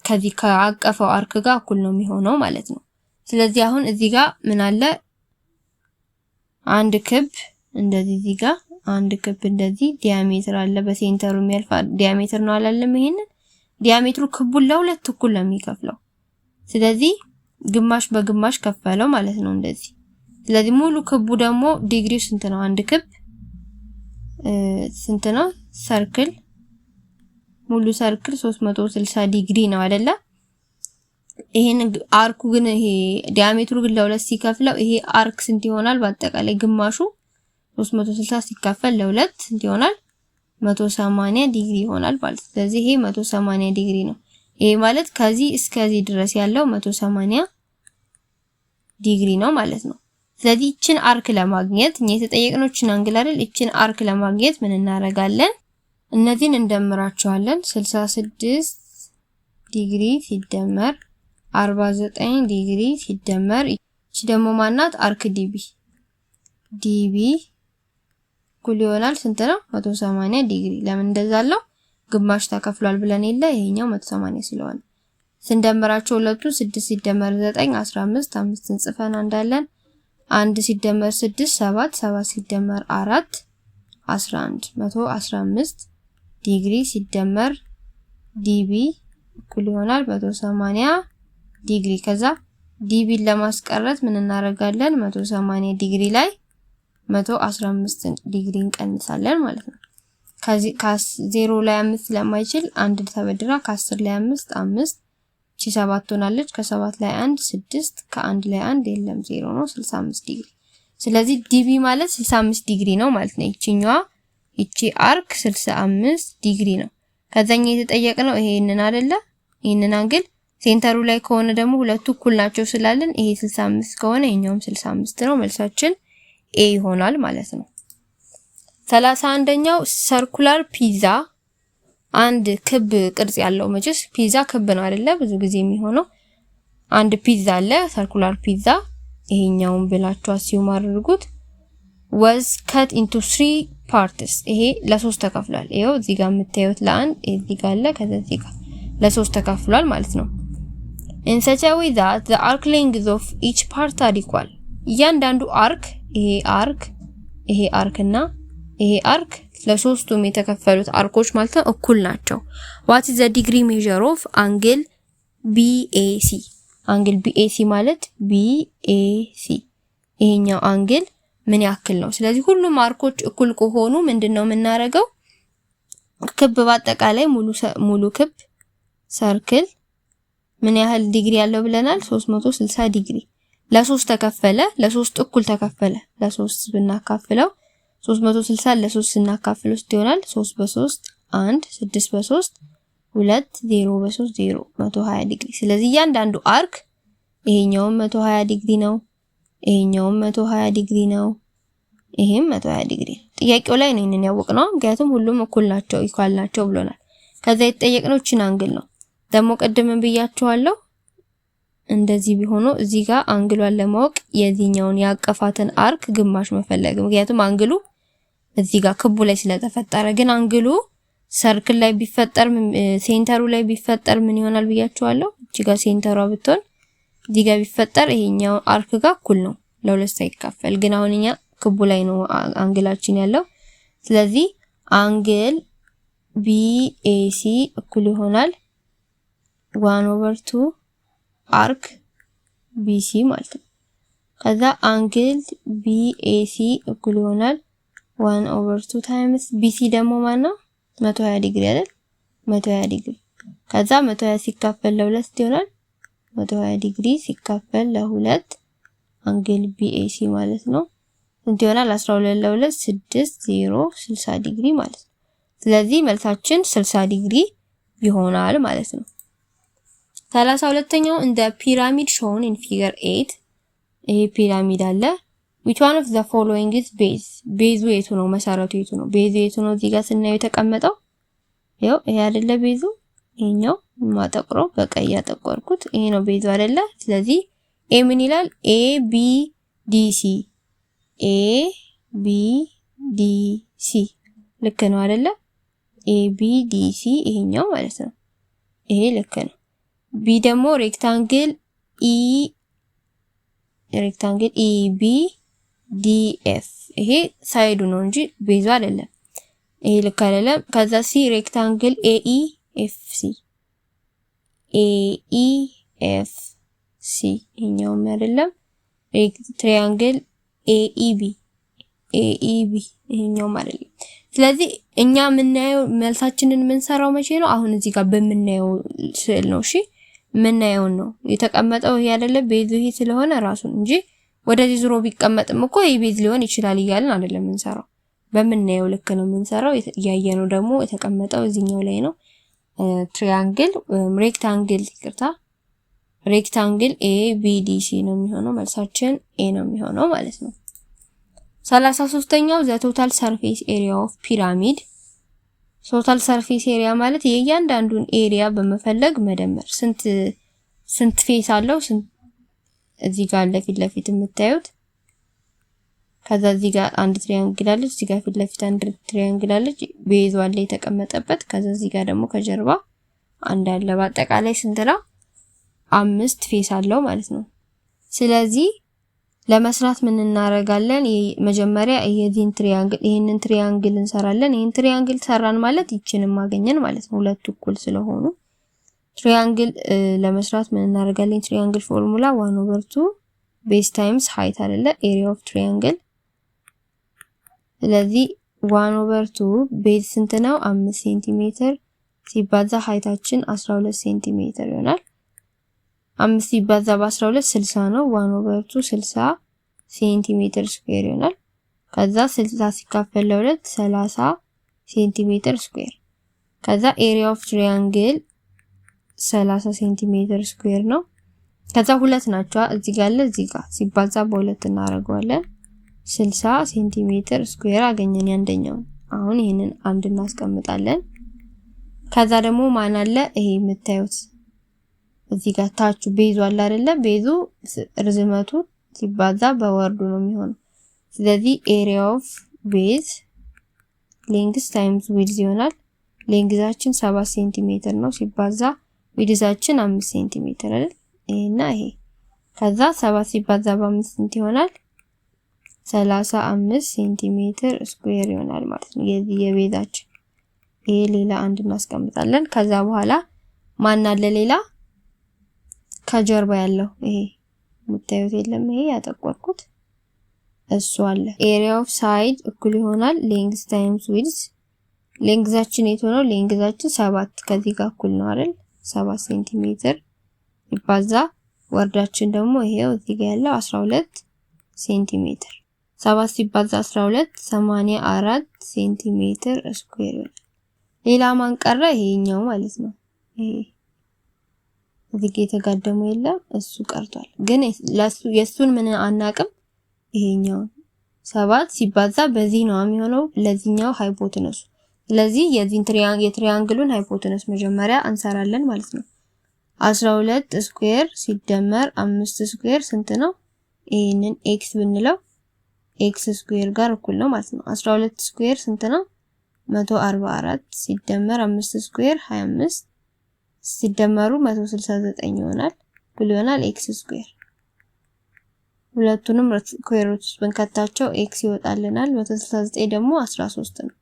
ከዚህ ከአቀፈው አርክ ጋር እኩል ነው የሚሆነው ማለት ነው። ስለዚህ አሁን እዚህ ጋር ምን አለ? አንድ ክብ እንደዚህ እዚህ ጋር አንድ ክብ እንደዚህ ዲያሜትር አለ። በሴንተሩ የሚያልፍ ዲያሜትር ነው አላለም? ይሄንን ዲያሜትሩ ክቡን ለሁለት እኩል ነው የሚከፍለው። ስለዚህ ግማሽ በግማሽ ከፈለው ማለት ነው እንደዚህ። ስለዚህ ሙሉ ክቡ ደግሞ ዲግሪው ስንት ነው? አንድ ክብ ስንት ነው? ሰርክል ሙሉ ሰርክል 360 ዲግሪ ነው አይደለ? ይሄን አርኩ ግን ይሄ ዲያሜትሩ ግን ለሁለት ሲከፍለው ይሄ አርክ ስንት ይሆናል? በአጠቃላይ ግማሹ 360 ሲካፈል ለሁለት ስንት ይሆናል? 180 ዲግሪ ይሆናል ማለት ነው። ስለዚህ ይሄ 180 ዲግሪ ነው። ይሄ ማለት ከዚህ እስከዚህ ድረስ ያለው 180 ዲግሪ ነው ማለት ነው። ስለዚህ እቺን አርክ ለማግኘት እኛ የተጠየቅነው እቺን አንግል አይደል? እቺን አርክ ለማግኘት ምን እናደርጋለን? እነዚህን እንደምራቸዋለን። 66 ዲግሪ ሲደመር 49 ዲግሪ ሲደመር እቺ ደግሞ ማናት? አርክ ዲቢ እኩል ይሆናል ስንት ነው? 180 ዲግሪ። ለምን እንደዛ አለው? ግማሽ ተከፍሏል ብለን የለ ይሄኛው 180 ስለሆነ ስንደምራቸው ሁለቱ 6 ሲደመር 9 15 5ን ጽፈን እንዳለን 1 ሲደመር 6 7 7 ሲደመር 4 11 115 ዲግሪ ሲደመር ዲቢ እኩል ይሆናል 180 ዲግሪ። ከዛ ዲቢን ለማስቀረት ምን እናደርጋለን? 180 ዲግሪ ላይ 115 ዲግሪ እንቀንሳለን ማለት ነው። ከዚህ ከ0 ላይ 5 ስለማይችል 1 ተበድራ ከ10 ላይ 5 እቺ 7 ሆናለች። ከ7 ላይ 1 6 ከ1 ላይ 1 የለም 0 ነው 65 ዲግሪ። ስለዚህ ዲቢ ማለት 65 ዲግሪ ነው ማለት ነው። እቺ አርክ 65 ዲግሪ ነው። ከዛኛ የተጠየቅነው ይሄንን አይደለ? ይሄንን አንግል ሴንተሩ ላይ ከሆነ ደግሞ ሁለቱ እኩል ናቸው ስላለን ይሄ 65 ከሆነ ይሄኛውም 65 ነው። መልሳችን ኤ ይሆናል ማለት ነው። 31ኛው ሰርኩላር ፒዛ አንድ ክብ ቅርጽ ያለው መቼስ ፒዛ ክብ ነው አይደለ? ብዙ ጊዜ የሚሆነው አንድ ፒዛ አለ ሰርኩላር ፒዛ ይሄኛውን ብላችሁ አስዩም አድርጉት። was cut into 3 parts ይሄ ለሶስት ተከፍሏል። ይሄው እዚህ ጋር የምታዩት ለአንድ እዚህ ጋር አለ ከዚህ ጋር ለሶስት ተከፍሏል ማለት ነው። in such a way that the arc lengths of each part are equal እያንዳንዱ አርክ ይሄ አርክ እና ይሄ አርክ ለሶስቱም የተከፈሉት አርኮች ማለት ነው እኩል ናቸው። what is the degree measure of angle BAC አንግል BAC ማለት BAC ይሄኛው አንግል ምን ያክል ነው? ስለዚህ ሁሉም አርኮች እኩል ከሆኑ ምንድነው የምናደርገው? ክብ በአጠቃላይ ሙሉ ክብ ሰርክል ምን ያህል ዲግሪ ያለው ብለናል? 360 ዲግሪ ለሶስት ተከፈለ፣ ለሶስት እኩል ተከፈለ። ለሶስት ብናካፍለው 360 ለሶስት ስናካፍለው ይሆናል 3 በ3 1 6 በ3 2 0 በ3 0 120 ዲግሪ። ስለዚህ እያንዳንዱ አርክ ይሄኛው 120 ዲግሪ ነው፣ ይሄኛው 120 ዲግሪ ነው፣ ይሄም 120 ዲግሪ። ጥያቄው ላይ ነው እነን ያወቅነው ምክንያቱም ሁሉም እኩል ናቸው ኢኳል ናቸው ብሎናል። ከዛ የተጠየቅነው እቺን አንግል ነው። ደግሞ ቀደም ብያችኋለሁ እንደዚህ ቢሆኑ እዚህ ጋር አንግሏን ለማወቅ የዚህኛውን ያቀፋትን አርክ ግማሽ መፈለግ ምክንያቱም አንግሉ እዚህ ጋር ክቡ ላይ ስለተፈጠረ። ግን አንግሉ ሰርክል ላይ ቢፈጠር ሴንተሩ ላይ ቢፈጠር ምን ይሆናል ብያችኋለሁ። እዚህ ጋር ሴንተሯ ብትሆን እዚህ ጋር ቢፈጠር ይሄኛው አርክ ጋር እኩል ነው ለሁለት ሳይካፈል። ግን አሁን እኛ ክቡ ላይ ነው አንግላችን ያለው። ስለዚህ አንግል BAC እኩል ይሆናል 1/2 አርክ BC ማለት ነው። ከዛ አንግል BAC እኩል ይሆናል 1/2 ታይምስ BC ደግሞ ማን ነው? 120 ዲግሪ አይደል? 120 ዲግሪ። ከዛ 120 ሲካፈል ለሁለት ይሆናል 120 ዲግሪ ሲካፈል ለሁለት አንግል BAC ማለት ነው እንት ይሆናል 12 ለ2 6 0 60 ዲግሪ ማለት ነው። ስለዚህ መልሳችን 60 ዲግሪ ይሆናል ማለት ነው። 32ኛው እንደ ፒራሚድ shown in figure 8 ይሄ ፒራሚድ አለ። which one of the following is base ቤዙ የቱ ነው? መሰረቱ የቱ ነው? ቤዙ የቱ ነው? እዚህ ጋር ስናየው የተቀመጠው ይሄው ይሄ አይደለ ቤዙ? ይሄኛው ማጠቅረው በቀይ ያጠቆርኩት ይሄ ነው ቤዙ አይደለ? ስለዚህ ኤ ምን ይላል? ABDC ABDC ልክ ነው አይደለ? ABDC ይሄኛው ማለት ነው። ይሄ ልክ ነው። ቢ ደግሞ ሬክታንግል EBDF ይሄ ሳይዱ ነው እንጂ ቤዙ አይደለም። ይሄ ልክ አይደለም። ከዛ ሲ ሬክታንግል AEFC ይሄኛውም አይደለም። ትራያንግል AEB ይሄኛውም አይደለም። ስለዚህ እኛ የምናየው መልሳችንን የምንሰራው መቼ ነው? አሁን እዚህ ጋር በምናየው ስዕል ነው። እሺ የምናየው ነው የተቀመጠው ይሄ አይደለ ቤዙ ይሄ ስለሆነ ራሱን እንጂ ወደዚህ ዙሮ ቢቀመጥም እኮ ይሄ ቤዝ ሊሆን ይችላል እያልን አይደለም የምንሰራው። በምናየው ልክ ነው የምንሰራው። ያየነው ደግሞ የተቀመጠው እዚህኛው ላይ ነው። ትሪያንግል ሬክታንግል ይቅርታ ሬክታንግል ABDC ነው የሚሆነው። መልሳችን A ነው የሚሆነው ማለት ነው። 33ኛው the total surface area of pyramid total surface area ማለት የእያንዳንዱን ኤሪያ በመፈለግ መደመር ስንት ፌስ አለው እዚህ ጋር ለፊት ለፊት የምታዩት ከዛ እዚህ ጋር አንድ ትሪያንግል አለች እዚህ ጋር ፊት ለፊት አንድ ትሪያንግል አለች ቤዙ አለ የተቀመጠበት ከዛ እዚህ ጋር ደግሞ ከጀርባ አንድ አለ በአጠቃላይ ስንት ነው 5 ፌስ አለው ማለት ነው። ስለዚህ ለመስራት ምን እናደርጋለን? መጀመሪያ ይሄንን ትሪያንግል እንሰራለን። ይሄን ትሪያንግል ሰራን ማለት ይችንም ማግኘን ማለት ነው። ሁለቱ እኩል ስለሆኑ ትሪያንግል ለመስራት ምን እናደርጋለን? ትሪያንግል ፎርሙላ 1/2 ቤዝ ታይምስ ሃይት አይደለ ኤሪያ ኦፍ ትሪያንግል። ስለዚህ 1/2 ቤዝ ስንት ነው? 5 ሴንቲሜትር ሲባዛ ሃይታችን 12 ሴንቲሜትር ይሆናል። 5 ሲባዛ በ12 60 ነው። 1/2 60 ሴንቲሜትር ስኩዌር ይሆናል። ከዛ 60 ሲካፈል ለ2 30 ሴንቲሜትር ስኩዌር። ከዛ ኤሪያ ኦፍ ትሪያንግል 30 ሴንቲሜትር ስኩዌር ነው። ከዛ ሁለት ናቸው እዚህ ጋር አለ እዚህ ጋር ሲባዛ በሁለት እናደርገዋለን 60 ሴንቲሜትር ስኩዌር አገኘን ያንደኛው። አሁን ይሄንን አንድ እናስቀምጣለን። ከዛ ደግሞ ማን አለ ይሄ የምታዩት እዚህ ጋር ታቹ ቤዙ አለ አይደለ ቤዙ ርዝመቱ ሲባዛ በወርዱ ነው የሚሆነው። ስለዚህ ኤሪያ ኦፍ ቤዝ ሌንግዝ ታይምስ ዊድዝ ይሆናል። ሌንግዛችን 7 ሴንቲሜትር ነው ሲባዛ ዊድዛችን 5 ሴንቲሜትር አይደል ይሄና ይሄ ከዛ 7 ሲባዛ በ5 ስንት ይሆናል 35 ሴንቲሜትር ስኩዌር ይሆናል ማለት ነው የዚህ የቤዛችን። ይሄ ሌላ አንድ እናስቀምጣለን። ከዛ በኋላ ማን አለ ሌላ ከጀርባ ያለው ይሄ የምታዩት የለም ይሄ ያጠቆርኩት እሱ አለ። ኤሪያ ኦፍ ሳይድ እኩል ይሆናል ሌንግዝ ታይምስ ዊድዝ። ሌንግዛችን የት ሆነው ሌንግዛችን 7 ከዚህ ጋር እኩል ነው አይደል 7 ሴንቲሜትር ይባዛ ወርዳችን ደግሞ ይሄው እዚህ ጋር ያለው 12 ሴንቲሜትር 7 ሲባዛ 12 84 ሴንቲሜትር ስኩዌር ይሆናል። ሌላ ማን ቀረ? ይሄኛው ማለት ነው። ይሄ እዚህ ጋር የተጋደመው የለም እሱ ቀርቷል። ግን ለሱ የሱን ምን አናቅም። ይሄኛው 7 ሲባዛ በዚህ ነው የሚሆነው ለዚህኛው ሃይፖቴነሱ። ስለዚህ የዚህን የትሪያንግሉን ሃይፖቴነስ መጀመሪያ እንሰራለን ማለት ነው። 12 ስኩዌር ሲደመር 5 ስኩዌር ስንት ነው? ይሄንን ኤክስ ብንለው ኤክስ ስኩዌር ጋር እኩል ነው ማለት ነው። 12 ስኩዌር ስንት ነው? 144 ሲደመር 5 ስኩዌር 25 ሲደመሩ 169 ይሆናል። እኩል ይሆናል ኤክስ ስኩዌር። ሁለቱንም ስኩዌሮች ውስጥ ብንከታቸው ኤክስ ይወጣልናል። 169 ደግሞ 13 ነው።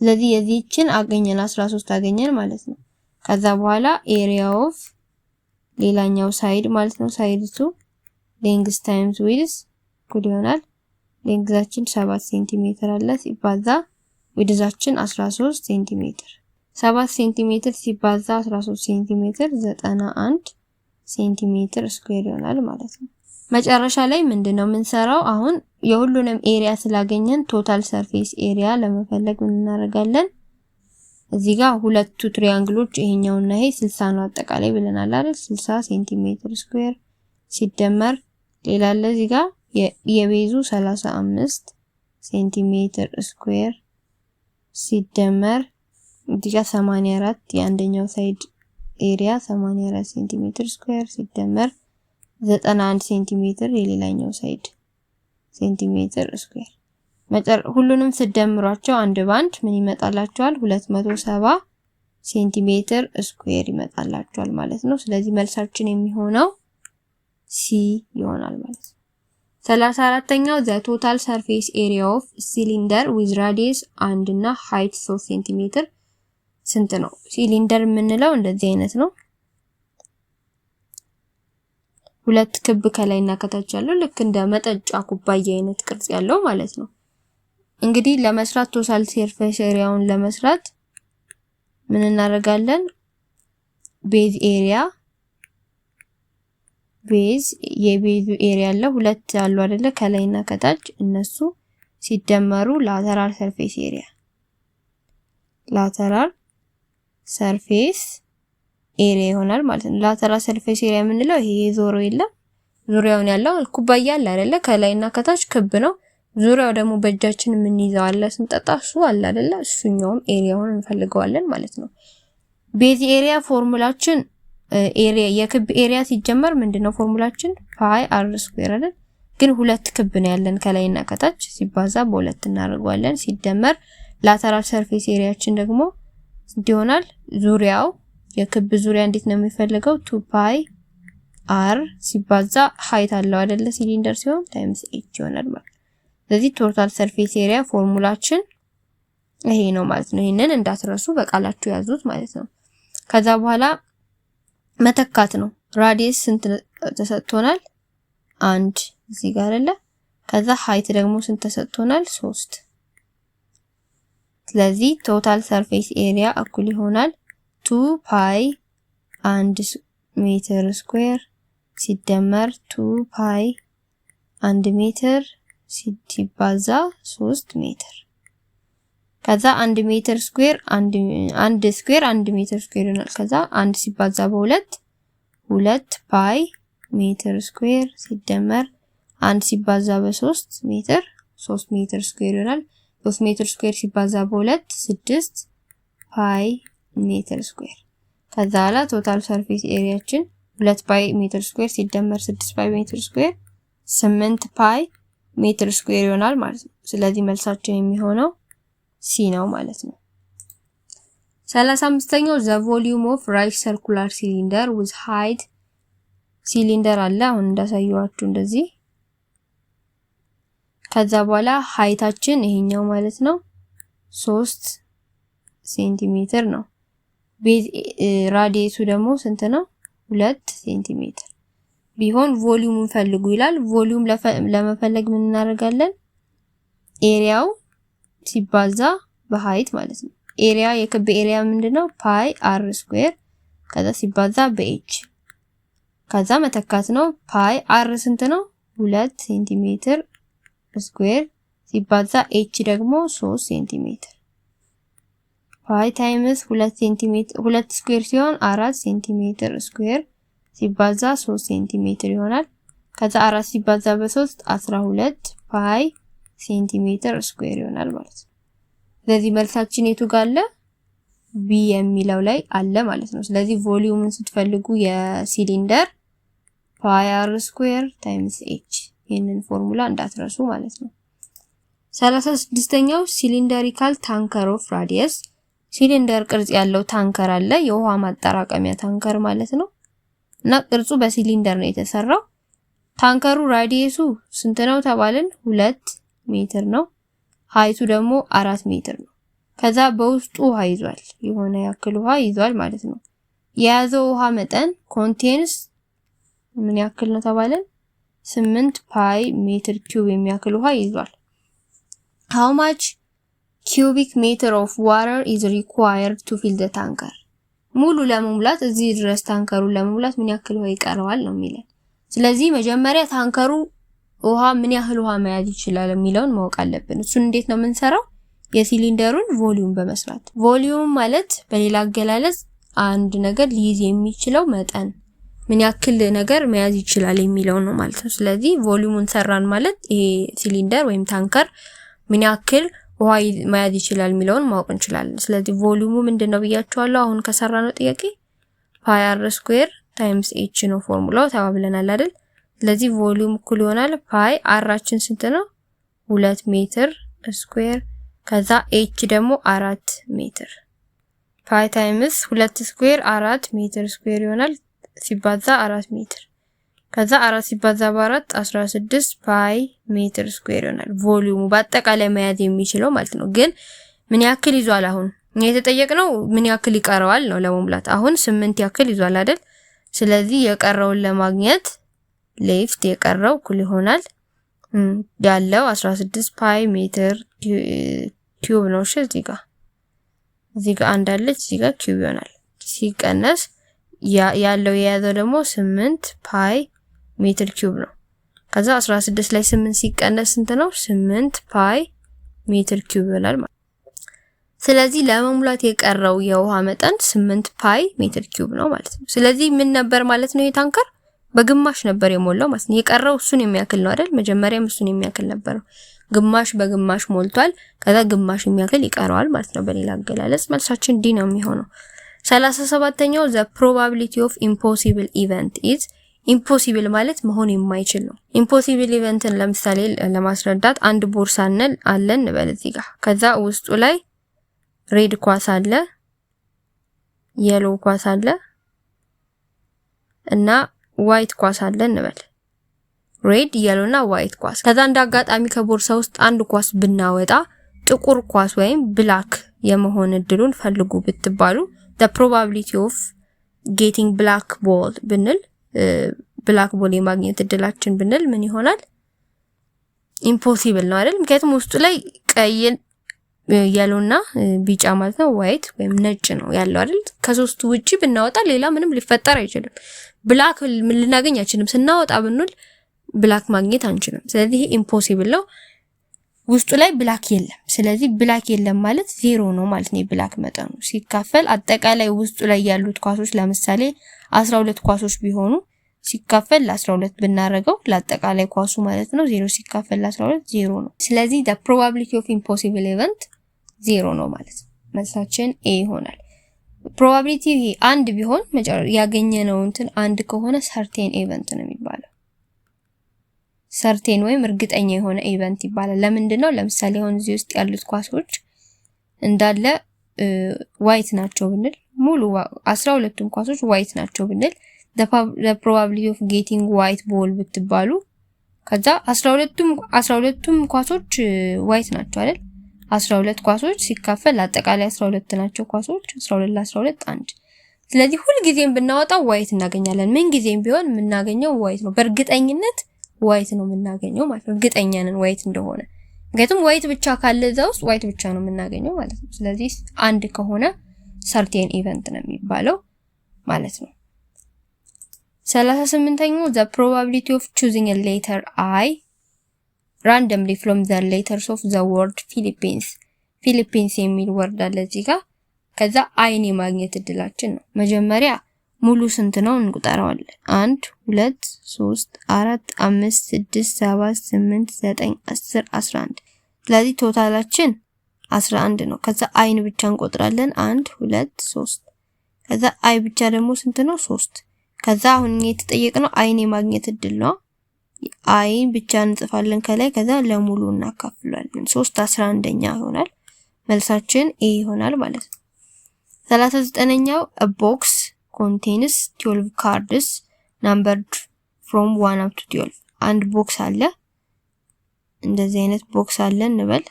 ስለዚህ የዚህችን አገኘን 13 አገኘን ማለት ነው። ከዛ በኋላ ኤሪያ ኦፍ ሌላኛው ሳይድ ማለት ነው ሳይድ 2 ሌንግዝ ታይምስ ዊድዝ እኩል ይሆናል ሌንግዛችን 7 ሴንቲሜትር አለ ሲባዛ ዊድዛችን 13 ሴንቲሜትር 7 ሴንቲሜትር ሲባዛ 13 ሴንቲሜትር 91 ሴንቲሜትር ስኩዌር ይሆናል ማለት ነው። መጨረሻ ላይ ምንድነው የምንሰራው? አሁን የሁሉንም ኤሪያ ስላገኘን ቶታል ሰርፌስ ኤሪያ ለመፈለግ ምን እናደርጋለን? እዚህ ጋር ሁለቱ ትሪያንግሎች ይሄኛውና ይሄ 60 ነው አጠቃላይ ብለናል አይደል? 60 ሴንቲሜትር ስኩዌር ሲደመር ሌላ አለ እዚህ ጋር የቤዙ 35 ሴንቲሜትር ስኩዌር ሲደመር እዚህ ጋር 84 የአንደኛው ሳይድ ኤሪያ 84 ሴንቲሜትር ስኩዌር ሲደመር 91 ሴንቲሜትር የሌላኛው ሳይድ ሴንቲሜትር ስኩዌር ሁሉንም ስደምሯቸው አንድ ባንድ ምን ይመጣላችኋል? 270 ሴንቲሜትር ስኩዌር ይመጣላችኋል ማለት ነው። ስለዚህ መልሳችን የሚሆነው ሲ ይሆናል ማለት ነው። 34ኛው the total surface area of cylinder with radius 1 እና height 3 ሴንቲሜትር ስንት ነው? ሲሊንደር የምንለው እንደዚህ አይነት ነው። ሁለት ክብ ከላይና ከታች ያለው ልክ እንደ መጠጫ ኩባያ አይነት ቅርጽ ያለው ማለት ነው። እንግዲህ ለመስራት ቶታል ሰርፌስ ኤሪያውን ለመስራት ምን እናደርጋለን? ቤዝ ኤሪያ የቤዙ ኤሪያ አለ ሁለት አሉ አይደለ? ከላይና ከታች እነሱ ሲደመሩ ላተራል ሰርፌስ ኤሪያ ይሆናል ማለት ነው። ላተራል ሰርፌስ ኤሪያ የምንለው ይሄ ዞሮ የለም ዙሪያውን ያለው ኩባያ አለ አይደለ? ከላይና ከታች ክብ ነው። ዙሪያው ደግሞ በእጃችን የምንይዘው አለ ስንጠጣ እሱ አለ አይደለ? እሱኛውም ኤሪያውን እንፈልገዋለን ማለት ነው። ቤዝ ኤሪያ ፎርሙላችን ኤሪያ የክብ ኤሪያ ሲጀመር ምንድነው ፎርሙላችን? ፓይ አር ስኩዌር አይደል? ግን ሁለት ክብ ነው ያለን ከላይና ከታች ሲባዛ በሁለት እናደርገዋለን። ሲደመር ላተራል ሰርፌስ ኤሪያችን ደግሞ እንዲሆናል ዙሪያው የክብ ዙሪያ እንዴት ነው የሚፈልገው? 2 ፓይ አር ሲባዛ ሃይት አለው አይደለ? ሲሊንደር ሲሆን ታይምስ ኤች ይሆናል ማለት ነው። ስለዚህ ቶታል ሰርፌስ ኤሪያ ፎርሙላችን ይሄ ነው ማለት ነው። ይሄንን እንዳትረሱ በቃላችሁ ያዙት ማለት ነው። ከዛ በኋላ መተካት ነው። ራዲየስ ስንት ተሰጥቶናል? 1 እዚህ ጋር አይደለ? ከዛ ሃይት ደግሞ ስንት ተሰጥቶናል? 3። ስለዚህ ቶታል ሰርፌስ ኤሪያ እኩል ይሆናል 2 ፓይ 1 ሜትር ስኩዌር ሲደመር 2 ፓይ 1 ሜትር ሲባዛ 3 ሜትር። ከዛ 1 ሜትር ስኩዌር 1 ስኩዌር 1 ሜትር ስኩዌር ይሆናል። ከዛ 1 ሲባዛ በ2 2 ፓይ ሜትር ስኩዌር ሲደመር 1 ሲባዛ በ3 ሜትር 3 ሜትር ስኩዌር ይሆናል። 3 ሜትር ስኩዌር ሲባዛ በ2 6 ፓይ ሜትር ስኩዌር። ከዛ ኋላ ቶታል ሰርፌስ ኤሪያችን 2 ፓይ ሜትር ስኩዌር ሲደመር 6 ፓይ ሜትር ስኩዌር 8 ፓይ ሜትር ስኩዌር ይሆናል ማለት ነው። ስለዚህ መልሳችን የሚሆነው ሲ ነው ማለት ነው። 35ኛው the volume of right circular cylinder with height ሲሊንደር አለ አሁን እንዳሳየዋችሁ እንደዚህ። ከዛ በኋላ ሃይታችን ይሄኛው ማለት ነው 3 ሴንቲሜትር ነው። ራዲየሱ ደግሞ ስንት ነው? 2 ሴንቲሜትር ቢሆን ቮሊዩምን ፈልጉ ይላል። ቮሊዩም ለመፈለግ ምን እናደርጋለን? ኤሪያው ሲባዛ በሃይት ማለት ነው። ኤሪያ የክብ ኤሪያ ምንድነው? ፓይ አር ስኩዌር ከዛ ሲባዛ በኤች ከዛ መተካት ነው። ፓይ አር ስንት ነው? 2 ሴንቲሜትር ስኩዌር ሲባዛ ኤች ደግሞ 3 ሴንቲሜትር ፓይ ታይምስ 2 ሴንቲሜትር 2 ስኩዌር ሲሆን 4 ሴንቲሜትር ስኩዌር ሲባዛ 3 ሴንቲሜትር ይሆናል። ከዛ 4 ሲባዛ በ3 12 ፓይ ሴንቲሜትር ስኩዌር ይሆናል ማለት ነው። ስለዚህ መልሳችን የቱ ጋር አለ? ቢ የሚለው ላይ አለ ማለት ነው። ስለዚህ ቮሊዩምን ስትፈልጉ የሲሊንደር ፓይ አር ስኩዌር ታይምስ ኤች ይሄንን ፎርሙላ እንዳትረሱ ማለት ነው። 36ኛው ሲሊንደሪካል ታንከር ኦፍ ራዲየስ ሲሊንደር ቅርጽ ያለው ታንከር አለ፣ የውሃ ማጠራቀሚያ ታንከር ማለት ነው። እና ቅርጹ በሲሊንደር ነው የተሰራው። ታንከሩ ራዲየሱ ስንት ነው ተባልን? 2 ሜትር ነው። ሃይቱ ደግሞ 4 ሜትር ነው። ከዛ በውስጡ ውሃ ይዟል፣ የሆነ ያክል ውሃ ይዟል ማለት ነው። የያዘው ውሃ መጠን ኮንቴንስ ምን ያክል ነው ተባልን? 8 ፓይ ሜትር ኪዩብ የሚያክል ውሃ ይዟል። how much cubic meter of water is required to fill the tanker? ሙሉ ለመሙላት እዚህ ድረስ ታንከሩን ለመሙላት ምን ያክል ውሃ ይቀረዋል ነው የሚለን። ስለዚህ መጀመሪያ ታንከሩ ውሃ ምን ያህል ውሃ መያዝ ይችላል የሚለውን ማወቅ አለብን። እሱን እንዴት ነው የምንሰራው? የሲሊንደሩን ቮሊዩም በመስራት። ቮሊዩም ማለት በሌላ አገላለጽ አንድ ነገር ሊይዝ የሚችለው መጠን ምን ያክል ነገር መያዝ ይችላል የሚለው ነው ማለት ነው። ስለዚህ ቮሊዩሙን ሰራን ማለት ይሄ ሲሊንደር ወይም ታንከር ምን ያክል ውሃ መያዝ ይችላል የሚለውን ማወቅ እንችላለን። ስለዚህ ቮሊዩሙ ምንድነው ብያችኋለሁ። አሁን ከሰራነው ጥያቄ ፓይ አር ስኩዌር ታይምስ ኤች ነው ፎርሙላው ተባብለናል አይደል? ስለዚህ ቮሊዩም እኩል ይሆናል ፓይ አራችን ስንት ነው? 2 ሜትር ስኩዌር ከዛ ኤች ደግሞ 4 ሜትር ፓይ ታይምስ 2 ስኩዌር 4 ሜትር ስኩዌር ይሆናል ሲባዛ 4 ሜትር ከዛ 4 ሲባዛ በ4 16 ፓይ ሜትር ስኩዌር ይሆናል። ቮሊዩሙ በአጠቃላይ መያዝ የሚችለው ማለት ነው። ግን ምን ያክል ይዟል? አሁን እኛ የተጠየቅነው ምን ያክል ይቀረዋል ነው ለመሙላት። አሁን 8 ያክል ይዟል አይደል? ስለዚህ የቀረውን ለማግኘት ሌፍት የቀረው እኩል ይሆናል ያለው 16 ፓይ ሜትር ኪዩብ ነው። እሺ እዚህ ጋር አንድ አለች፣ እዚህ ጋር ኪዩብ ይሆናል። ሲቀነስ ያለው የያዘው ደግሞ 8 ፓይ ሜትር ኪዩብ ነው። ከዛ 16 ላይ 8 ሲቀነስ ስንት ነው? 8 ፓይ ሜትር ኪዩብ ይሆናል ማለት። ስለዚህ ለመሙላት የቀረው የውሃ መጠን 8 ፓይ ሜትር ኪዩብ ነው ማለት ነው። ስለዚህ ምን ነበር ማለት ነው? ይሄ ታንከር በግማሽ ነበር የሞላው ማለት ነው። የቀረው እሱን የሚያክል ነው አይደል? መጀመሪያም እሱን የሚያክል ነበር። ግማሽ በግማሽ ሞልቷል። ከዛ ግማሽ የሚያክል ይቀረዋል ማለት ነው። በሌላ አገላለጽ መልሳችን ዲ ነው የሚሆነው። 37ኛው the probability of impossible event is impossible ማለት መሆን የማይችል ነው። impossible ኢቨንትን ለምሳሌ ለማስረዳት አንድ ቦርሳ አለን እንበል እዚህ ጋር። ከዛ ውስጡ ላይ ሬድ ኳስ አለ፣ የሎ ኳስ አለ እና ዋይት ኳስ አለ እንበል። ሬድ፣ የሎ እና ዋይት ኳስ። ከዛ እንደ አጋጣሚ ከቦርሳ ውስጥ አንድ ኳስ ብናወጣ ጥቁር ኳስ ወይም ብላክ የመሆን እድሉን ፈልጉ ብትባሉ the probability of getting black ball ብንል ብላክ ቦል የማግኘት እድላችን ብንል ምን ይሆናል? ኢምፖሲብል ነው አይደል? ምክንያቱም ውስጡ ላይ ቀይ፣ የሎና ቢጫ ማለት ነው ዋይት ወይም ነጭ ነው ያለው አይደል? ከሶስቱ ውጪ ብናወጣ ሌላ ምንም ሊፈጠር አይችልም። ብላክ ልናገኝ አንችልም። ስናወጣ ብንል ብላክ ማግኘት አንችልም። ስለዚህ ይሄ ኢምፖሲብል ነው። ውስጡ ላይ ብላክ የለም። ስለዚህ ብላክ የለም ማለት ዜሮ ነው ማለት ነው። የብላክ መጠኑ ሲካፈል አጠቃላይ ውስጡ ላይ ያሉት ኳሶች ለምሳሌ 12 ኳሶች ቢሆኑ ሲካፈል ለ12 ብናረገው ለአጠቃላይ ኳሱ ማለት ነው 0 ሲካፈል ለ12 ዜሮ ነው። ስለዚህ the probability of impossible event ዜሮ ነው ማለት ነው። መልሳችን ኤ ይሆናል። ፕሮባቢሊቲ ይሄ አንድ ቢሆን ያገኘነው እንትን አንድ ከሆነ ሰርቴን ኢቨንት ነው የሚባለው። ሰርቴን ወይም እርግጠኛ የሆነ ኢቨንት ይባላል። ለምንድን ነው? ለምሳሌ አሁን እዚህ ውስጥ ያሉት ኳሶች እንዳለ ዋይት ናቸው ብንል፣ ሙሉ 12ቱም ኳሶች ዋይት ናቸው ብንል the probability of getting white ball ብትባሉ ከዛ 12ቱም ኳሶች ዋይት ናቸው አይደል? 12 ኳሶች ሲካፈል አጠቃላይ 12 ናቸው ኳሶች 12 ለ12 1። ስለዚህ ሁሉ ጊዜም ብናወጣው ዋይት እናገኛለን። ምን ጊዜም ቢሆን የምናገኘው ዋይት ነው። በእርግጠኝነት ዋይት ነው የምናገኘው ማለት ነው። እርግጠኛ ነን ዋይት እንደሆነ። ምክንያቱም ዋይት ብቻ ካለ እዛ ውስጥ ዋይት ብቻ ነው የምናገኘው ማለት ነው። ስለዚህ አንድ ከሆነ ሰርቴን ኢቨንት ነው የሚባለው ማለት ነው። 38ኛው the probability of choosing a letter I randomly from the letters of the word Philippines የሚል ወርድ አለ እዚህ ጋር። ከዛ አይን የማግኘት እድላችን ነው። መጀመሪያ ሙሉ ስንት ነው እንቁጠረዋለን። 1 2 3 4 5 6 7 8 9 10 11። ስለዚህ ቶታላችን 11 ነው። ከዛ አይን ብቻ እንቆጥራለን 1 2 3። ከዛ አይ ብቻ ደግሞ ስንት ነው? 3። ከዛ አሁን የተጠየቅነው አይን የማግኘት እድል ነው። አይን ብቻ እንጽፋለን ከላይ። ከዛ ለሙሉ እናካፍላለን 3 11ኛ ይሆናል። መልሳችን ኤ ይሆናል ማለት ነው። 39ኛው a box contains 12 cards numbered from 1 up to 12። አንድ ቦክስ አለ። እንደዚህ አይነት ቦክስ አለ እንበል።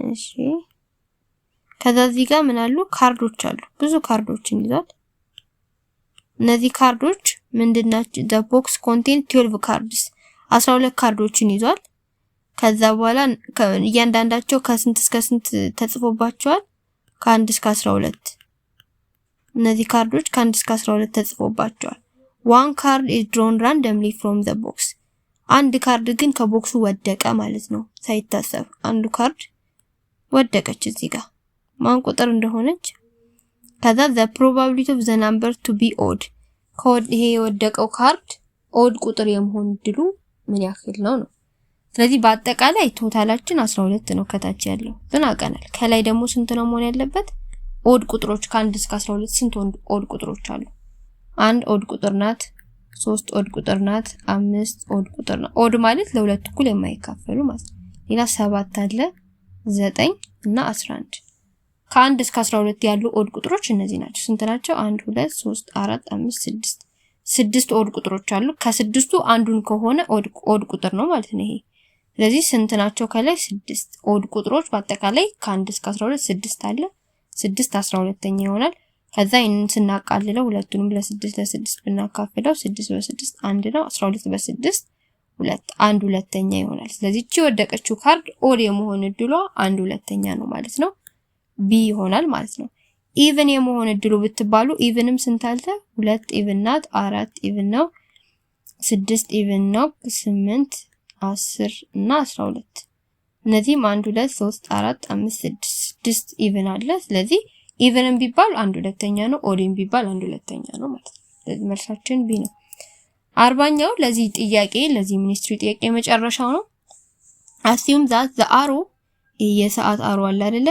እሺ ከዛ እዚህ ጋር ምን አሉ? ካርዶች አሉ። ብዙ ካርዶችን ይዟል። እነዚህ ካርዶች ምንድናቸው? the box contains 12 cards 12 ካርዶችን ይዟል። ከዛ በኋላ እያንዳንዳቸው ከስንት እስከ ስንት ተጽፎባቸዋል? ከ1 እስከ 12። እነዚህ ካርዶች ከ1 እስከ 12 ተጽፎባቸዋል። one card is drawn randomly from the box። አንድ ካርድ ግን ከቦክሱ ወደቀ ማለት ነው። ሳይታሰብ አንዱ ካርድ ወደቀች እዚህ ጋር ማን ቁጥር እንደሆነች። ከዛ the probability of the number to be odd ይሄ የወደቀው ካርድ ኦድ ቁጥር የመሆን እድሉ ምን ያክል ነው ነው። ስለዚህ በአጠቃላይ ቶታላችን 12 ነው ከታች ያለው ግን አቀናል። ከላይ ደግሞ ስንት ነው መሆን ያለበት? ኦድ ቁጥሮች ከ1 እስከ 12 ስንት ኦድ ቁጥሮች አሉ? 1 ኦድ ቁጥር ናት፣ 3 ኦድ ቁጥር ናት፣ 5 ኦድ ቁጥር ናት። ኦድ ማለት ለሁለት እኩል የማይካፈሉ ማለት ነው። ሌላ 7 አለ፣ 9 እና 11። ከ1 እስከ 12 ያሉ ኦድ ቁጥሮች እነዚህ ናቸው። ስንት ናቸው? 1 2 3 4 5 6 6 ኦድ ቁጥሮች አሉ። ከስድስቱ አንዱን ከሆነ ኦድ ቁጥር ነው ማለት ነው ይሄ። ስለዚህ ስንት ናቸው? ከላይ 6 ኦድ ቁጥሮች በአጠቃላይ ከ1 እስከ 12 6 አለ። 6 12ኛ ይሆናል። ከዛ ይሄንን ስናቃልለው ሁለቱንም ለ6 ብናካፍለው 6 በ6 1 ነው። 12 በ6 2 1 2ኛ ይሆናል። ስለዚህ እቺ ወደቀችው ካርድ ኦድ የመሆን እድሏ 1 2ኛ ነው ማለት ነው። ቢ ይሆናል ማለት ነው። ኢቭን የመሆን እድሉ ብትባሉ ኢቭንም ስንት አለ? 2 ኢቭን ናት፣ 4 ኢቭን ነው፣ 6 ኢቭን ነው፣ 8 10 እና 12 እነዚህም 1 2 3 4 5 6 ኢቭን አለ። ስለዚህ ኢቭንም ቢባል 1 2ኛ ነው፣ ኦድም ቢባል 1 2ኛ ነው ማለት ነው። ስለዚህ መልሳችን ቢ ነው። 40ኛው ለዚህ ጥያቄ ለዚህ ሚኒስትሪ ጥያቄ መጨረሻው ነው። assume that the arrow የሰዓት አሮ አለ አይደለ?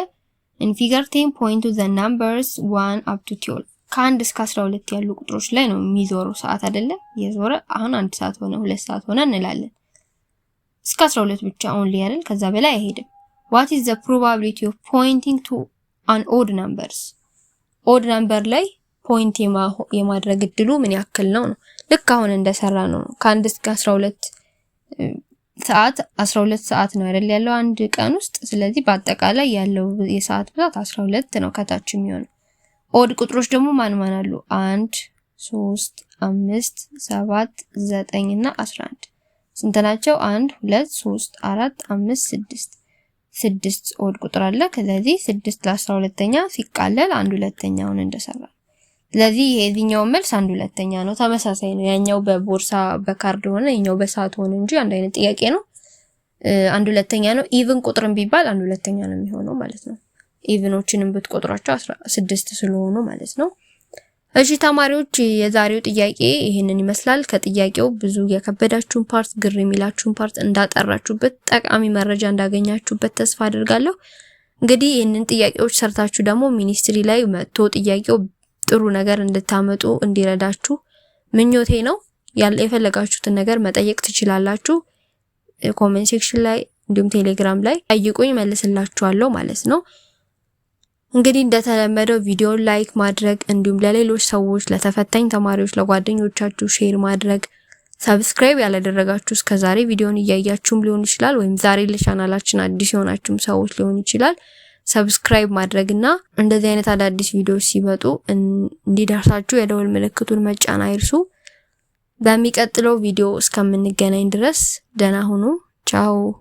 in figure 10 point to the numbers 1 up to 12 ከ1 እስከ 12 ያሉ ቁጥሮች ላይ ነው የሚዞረው ሰዓት አይደለ? የዞረ አሁን 1 ሰዓት ሆነ 2 ሰዓት ሆነ እንላለን። እስከ 12 ብቻ only አይደል? ከዛ በላይ አይሄድም። what is the probability of pointing to an odd numbers odd number ላይ ፖይንት የማድረግ እድሉ ምን ያክል ነው? ልክ አሁን እንደሰራ ነው። ከ1 እስከ 12 ሰዓት 12 ሰዓት ነው አይደል ያለው አንድ ቀን ውስጥ። ስለዚህ በአጠቃላይ ያለው የሰዓት ብዛት 12 ነው ከታች የሚሆነው። ኦድ ቁጥሮች ደግሞ ማን አሉ? 1 3 5 7 9 እና 11 ስንት ናቸው? 1 2 3 4 5 6 ኦድ ቁጥር አለ። ስለዚህ 6 ለ12ኛ ሲቃለል 1 2ኛውን እንደሰራ። ስለዚህ የዚህኛው መልስ 1 2ኛ ነው። ተመሳሳይ ነው። ያኛው በቦርሳ በካርድ ሆነ የኛው በሰዓት ሆነ እንጂ አንድ አይነት ጥያቄ ነው። 1 2ኛ ነው። ኢቭን ቁጥርን ቢባል 1 2ኛ ነው የሚሆነው ማለት ነው። ኢቭኖችንም ብትቆጥሯቸው 16 ስለሆኑ ማለት ነው። እሺ ተማሪዎች የዛሬው ጥያቄ ይሄንን ይመስላል። ከጥያቄው ብዙ የከበዳችሁን ፓርት ግር የሚላችሁን ፓርት እንዳጠራችሁበት ጠቃሚ መረጃ እንዳገኛችሁበት ተስፋ አድርጋለሁ። እንግዲህ ይሄንን ጥያቄዎች ሰርታችሁ ደግሞ ሚኒስትሪ ላይ መጥቶ ጥያቄው ጥሩ ነገር እንድታመጡ እንዲረዳችሁ ምኞቴ ነው። የፈለጋችሁትን ነገር መጠየቅ ትችላላችሁ። ኮሜንት ሴክሽን ላይ እንዲሁም ቴሌግራም ላይ ጠይቁኝ መልስላችኋለሁ ማለት ነው። እንግዲህ እንደተለመደው ቪዲዮ ላይክ ማድረግ እንዲሁም ለሌሎች ሰዎች ለተፈታኝ ተማሪዎች ለጓደኞቻችሁ ሼር ማድረግ፣ ሰብስክራይብ ያላደረጋችሁ እስከዛሬ ቪዲዮን እያያችሁም ሊሆን ይችላል ወይም ዛሬ ለቻናላችን አዲስ የሆናችሁም ሰዎች ሊሆን ይችላል ሰብስክራይብ ማድረግና እንደዚህ አይነት አዳዲስ ቪዲዮዎች ሲመጡ እንዲደርሳችሁ የደወል ምልክቱን መጫን አይርሱ። በሚቀጥለው ቪዲዮ እስከምንገናኝ ድረስ ደህና ሁኑ። ቻው።